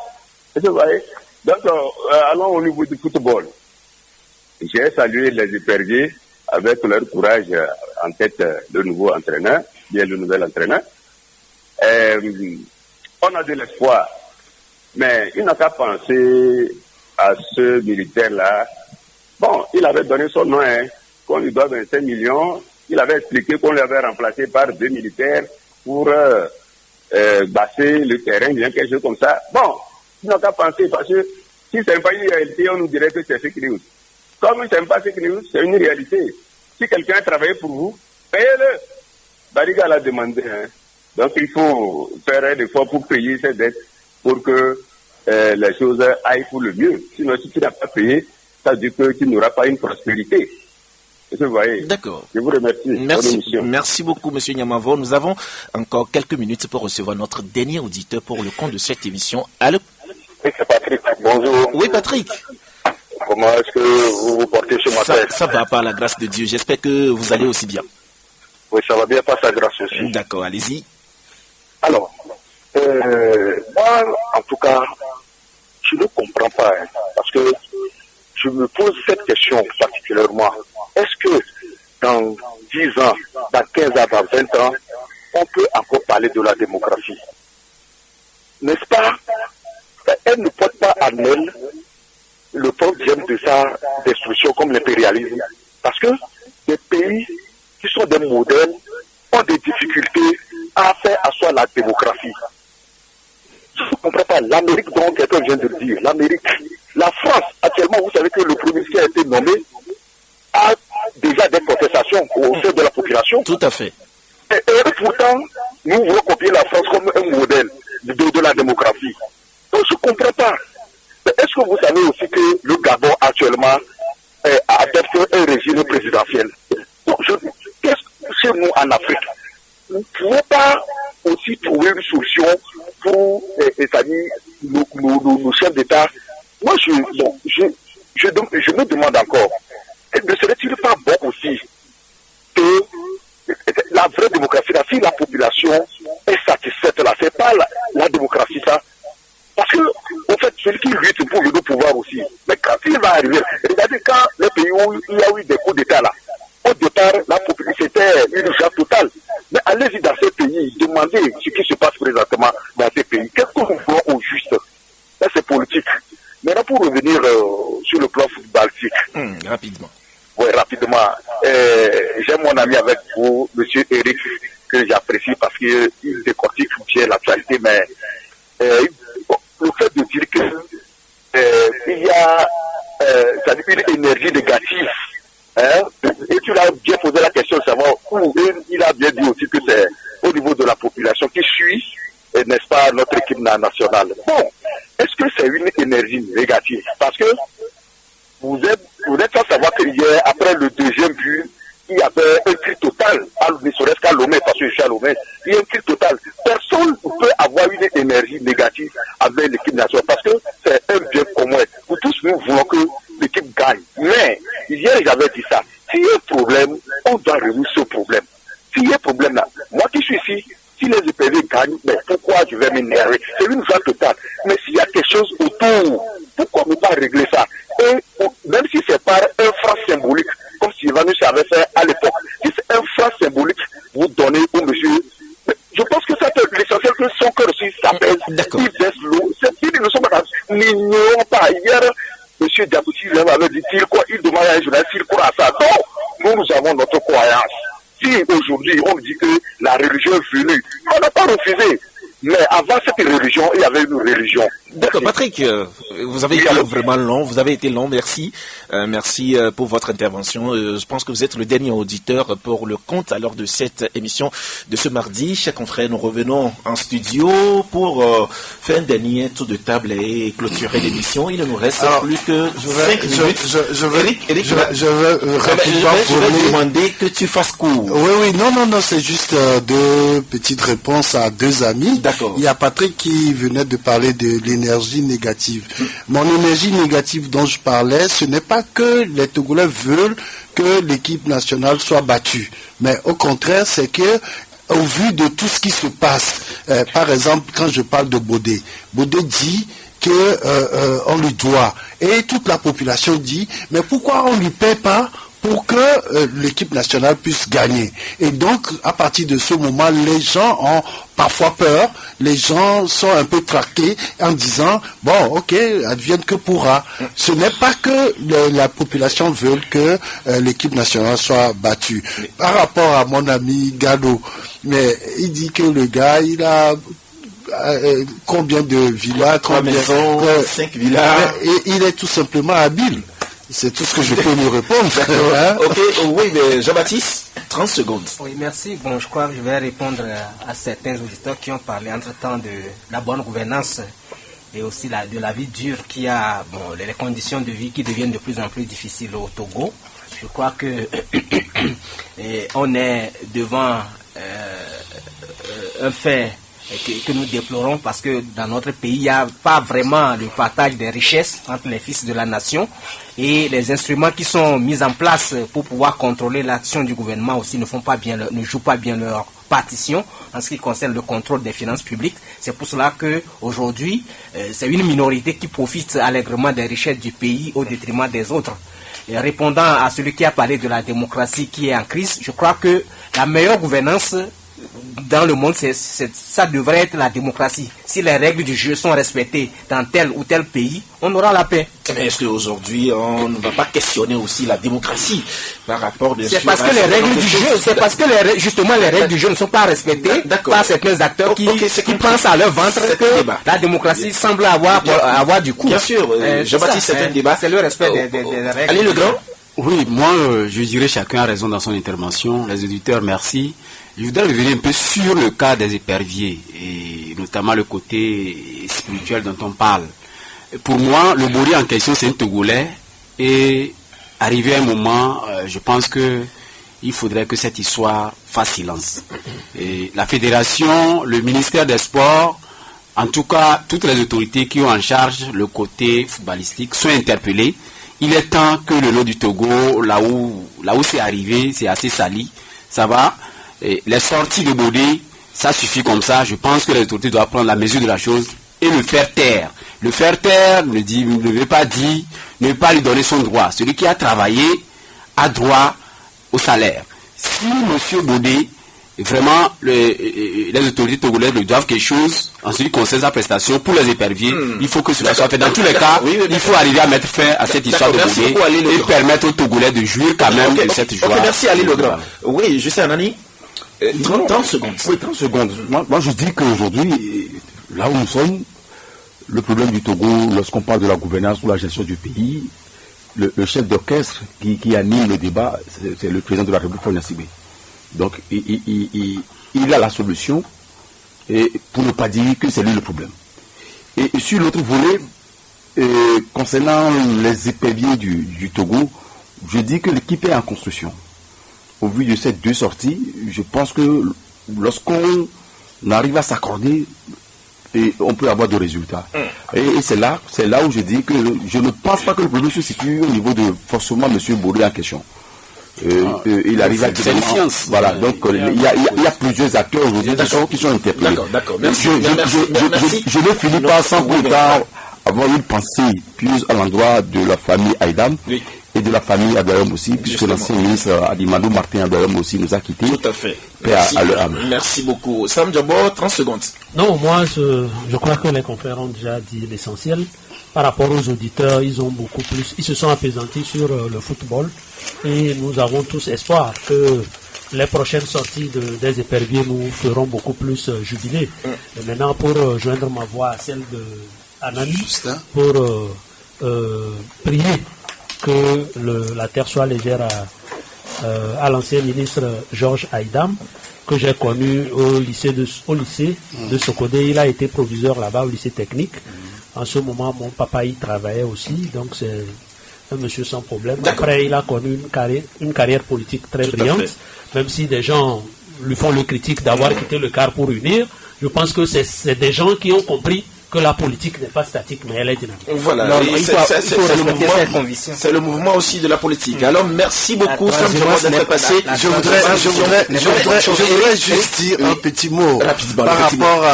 Vous voyez? Donc, allons au niveau du football. J'ai salué les éperviers avec leur courage en tête le nouveau entraîneur, bien le nouvel entraîneur. On a de l'espoir, mais il n'a qu'à penser à ce militaire-là. Bon, il avait donné son nom, hein, qu'on lui doit 25 millions. Il avait expliqué qu'on l'avait remplacé par 2 militaires pour basser le terrain, bien quelque chose comme ça. Bon, il n'a qu'à penser, parce que si ce n'est pas une réalité, on nous dirait que c'est fake news. Comme ce n'est pas fake news, c'est une réalité. Si quelqu'un a travaillé pour vous, payez-le. Bariga l'a demandé. Hein. Donc il faut faire un effort pour payer ces dettes pour que les choses aillent pour le mieux. Sinon, si tu n'as pas payé, ça veut dire que tu n'auras pas une prospérité. Vous voyez. D'accord. Je vous remercie. Merci beaucoup, M. Niamavo. Nous avons encore quelques minutes pour recevoir notre dernier auditeur pour le compte de cette émission. Allô? Oui, c'est Patrick. Bonjour. Oui, Patrick. Comment est-ce que vous vous portez ce matin? Ça va, par la grâce de Dieu. J'espère que vous allez aussi bien. Oui, ça va bien, par sa grâce aussi. D'accord, allez-y. Alors, moi, en tout cas, je ne comprends pas, hein, parce que je me pose cette question particulièrement. Est-ce que dans 10 ans, dans 15 ans, dans 20 ans, on peut encore parler de la démocratie? N'est-ce pas? Elle ne porte pas en elle le problème de sa destruction comme l'impérialisme. Parce que des pays qui sont des modèles ont des difficultés à faire asseoir la démocratie. Je ne comprends pas. L'Amérique, dont quelqu'un vient de le dire, l'Amérique, la France, actuellement, vous savez que le premier ministre qui a été nommé a déjà des contestations au sein de la population. Tout à fait. Et pourtant, nous voulons copier la France comme un modèle de la démocratie. Donc je ne comprends pas. Est-ce que vous savez aussi que le Gabon actuellement adopte un régime présidentiel? Donc, qu'est-ce que chez nous en Afrique, nous ne pouvons pas aussi trouver une solution pour nos chefs d'État? Moi, je me demande encore, ne serait-il pas bon aussi que la vraie démocratie, là, si la population est satisfaite, là, c'est pas la démocratie, ça. Parce que, en fait, celui qui lutte pour le pouvoir aussi, mais quand il va arriver, regardez quand les pays où il y a eu des coups d'État là, au départ, la population était une urgence totale. Mais allez-y dans ces pays, demandez ce qui se passe présentement dans ces pays. Qu'est-ce que nous voulons au juste? Là, c'est politique. Maintenant, pour revenir sur le plan footballistique. Rapidement. Oui, rapidement. J'ai mon ami avec vous, M. Eric, que j'apprécie parce qu'il décortique bien l'actualité, mais le fait de dire que il y a une énergie négative, hein, et tu l'as bien posé la question de savoir où, il a bien dit aussi que c'est au niveau de la population qui suit, n'est-ce pas, notre équipe nationale. Bon, est-ce que c'est une énergie négative? Parce que vous êtes sans savoir que hier, après le deuxième but, il y avait un cri total, ne serait-ce qu'à Lomé, parce que je suis à Lomé, il y a un cri total. Personne ne peut avoir une énergie négative avec l'équipe nationale, parce que c'est un bien commun. Nous tous, nous voulons que l'équipe gagne. Mais, hier, j'avais dit ça. S'il y a un problème, on doit résoudre ce problème. S'il y a un problème là, moi qui suis ici, si les EPV gagnent, mais pourquoi je vais m'énerver? C'est une joie totale. Mais s'il y a quelque chose autour, pourquoi ne pas régler ça? Et même si c'est par un franc symbolique, comme Sylvanus avait fait à l'époque, si c'est un franc symbolique, vous donnez au monsieur. Je pense que c'est l'essentiel que son cœur aussi s'appelle. Il baisse l'eau. Ils ne sont pas dans. N'ignorons pas. Hier, M. Diakouti avait dit il demande à un journaliste s'il croit à ça. Donc, nous avons notre croyance. Si aujourd'hui on dit que la religion est venue, on n'a pas refusé. Mais avant cette religion, il y avait une religion. D'accord, Patrick, vous avez été vraiment long, vous avez été long, merci. Merci pour votre intervention. Je pense que vous êtes le dernier auditeur pour le compte à l'heure de cette émission de ce mardi. Chers confrères, nous revenons en studio pour faire un dernier tour de table et clôturer l'émission. Il ne nous reste plus que 5 minutes. Je vais demander que tu fasses court. Oui, non, c'est juste deux petites réponses à deux amis. Il y a Patrick qui venait de parler de l'énergie négative. Mon énergie négative dont je parlais, ce n'est pas que les Togolais veulent que l'équipe nationale soit battue. Mais au contraire, c'est que au vu de tout ce qui se passe, par exemple, quand je parle de Bodé dit qu'on lui doit. Et toute la population dit, mais pourquoi on ne lui paie pas pour que l'équipe nationale puisse gagner? Et donc, à partir de ce moment, les gens ont parfois peur, les gens sont un peu traqués en disant, bon, ok, advienne que pourra. Ce n'est pas que la population veut que l'équipe nationale soit battue. Par rapport à mon ami Gado, mais il dit que le gars, il a combien de villas, 3 maisons, 5 villas. Et il est tout simplement habile. C'est tout ce que je peux lui répondre. Ok, oui, mais Jean-Baptiste, 30 secondes. Oui, merci. Bon, je crois que je vais répondre à certains auditeurs qui ont parlé entre-temps de la bonne gouvernance et aussi de la vie dure qui a, bon, les conditions de vie qui deviennent de plus en plus difficiles au Togo. Je crois que on est devant un fait que nous déplorons parce que dans notre pays, il n'y a pas vraiment le partage des richesses entre les fils de la nation et les instruments qui sont mis en place pour pouvoir contrôler l'action du gouvernement aussi ne jouent pas bien leur partition en ce qui concerne le contrôle des finances publiques. C'est pour cela que aujourd'hui, c'est une minorité qui profite allègrement des richesses du pays au détriment des autres. Et répondant à celui qui a parlé de la démocratie qui est en crise, je crois que la meilleure gouvernance dans le monde, ça devrait être la démocratie. Si les règles du jeu sont respectées dans tel ou tel pays, on aura la paix. Mais est-ce qu'aujourd'hui, on ne va pas questionner aussi la démocratie par rapport de... C'est parce que les règles du jeu, justement les règles du jeu ne sont pas respectées par certains acteurs qui pensent à leur ventre que la démocratie semble avoir du coup. Bien sûr, Jean-Baptiste, c'est un débat. C'est le respect des règles. Allez, Legrand. Oui, moi, je dirais chacun a raison dans son intervention. Les auditeurs, merci. Je voudrais revenir un peu sur le cas des éperviers, et notamment le côté spirituel dont on parle. Pour moi, le Bori en question, c'est un Togolais, et arrivé à un moment, je pense que il faudrait que cette histoire fasse silence. Et la fédération, le ministère des Sports, en tout cas, toutes les autorités qui ont en charge le côté footballistique sont interpellées. Il est temps que le lot du Togo, là où c'est arrivé, c'est assez sali, ça va. Et les sorties de Bodé, ça suffit comme ça. Je pense que les autorités doivent prendre la mesure de la chose et le faire taire. Le faire taire ne veut pas dire, ne veut pas lui donner son droit. Celui qui a travaillé a droit au salaire. Si M. Bodé, vraiment, les autorités togolaises lui doivent quelque chose en ce qui concerne sa prestation pour les éperviers, il faut que cela soit fait. Dans tous les cas, il faut arriver à mettre fin à cette histoire de Bodé et permettre aux Togolais de jouir quand même de cette joie. Merci Ali Legrand. Oui, je sais, Anani. 30 secondes. Oui, 30 secondes. Moi, je dis qu'aujourd'hui, là où nous sommes, le problème du Togo, lorsqu'on parle de la gouvernance ou la gestion du pays, le chef d'orchestre qui anime le débat, c'est le président de la République, Faure Gnassingbé. Donc, il a la solution, et pour ne pas dire que c'est lui le problème. Et sur l'autre volet, concernant les éperviers du Togo, je dis que l'équipe est en construction. Au vu de ces deux sorties, je pense que lorsqu'on arrive à s'accorder, on peut avoir des résultats. Et c'est là où je dis que je ne pense pas que le problème se situe au niveau de forcément M. Bori en question. Il arrive à c'est une science. Voilà, donc il y a plusieurs acteurs aujourd'hui qui sont interpellés. D'accord. Merci. Je ne finis pas sans pourtant avoir une pensée plus à l'endroit de la famille Aïdam. Oui. Et de la famille Abdelham aussi, puisque l'ancien ministre Adimandou Martin Abdelham aussi nous a quittés. Tout à fait. Merci beaucoup. Sam Djabo, 30 secondes. Non, moi, je crois que les confrères ont déjà dit l'essentiel. Par rapport aux auditeurs, ils se sont apaisantis sur le football. Et nous avons tous espoir que les prochaines sorties des éperviers nous feront beaucoup plus jubiler. Et maintenant, pour joindre ma voix à celle de Anani, pour prier que la terre soit légère à l'ancien ministre Georges Aïdam, que j'ai connu au lycée de Sokodé. Il a été proviseur là-bas au lycée technique. En ce moment, mon papa y travaillait aussi, donc c'est un monsieur sans problème. Après, il a connu une carrière politique très brillante, même si des gens lui font le critique d'avoir quitté le CAR pour unir. Je pense que c'est des gens qui ont compris que la politique n'est pas statique, mais elle est dynamique. Voilà, c'est le mouvement aussi de la politique. Alors, merci beaucoup, Sam Djabo, d'être passé. Je voudrais juste dire un petit mot par rapport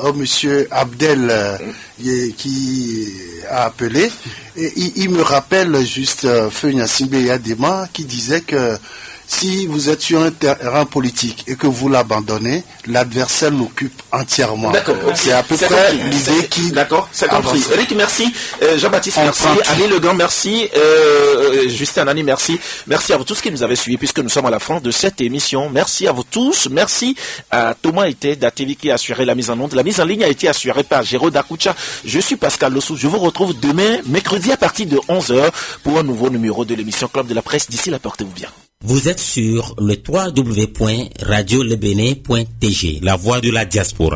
au monsieur Abdel qui a appelé. Et il me rappelle juste Faure Gnassingbé Yadema qui disait que si vous êtes sur un terrain politique et que vous l'abandonnez, l'adversaire l'occupe entièrement. D'accord. C'est à peu près l'idée qui... D'accord, c'est compris. Eric, merci. Jean-Baptiste, merci. Ali Legrand, merci. Justin Anani, merci. Merci à vous tous qui nous avez suivis puisque nous sommes à la fin de cette émission. Merci à vous tous. Merci à Thomas Ité d'ATV qui a assuré la mise en onde. La mise en ligne a été assurée par Géraud Dakoucha. Je suis Pascal Lossou. Je vous retrouve demain, mercredi à partir de 11h pour un nouveau numéro de l'émission Club de la Presse. D'ici là, portez-vous bien. Vous êtes sur le www.radiolebene.tg, la voix de la diaspora.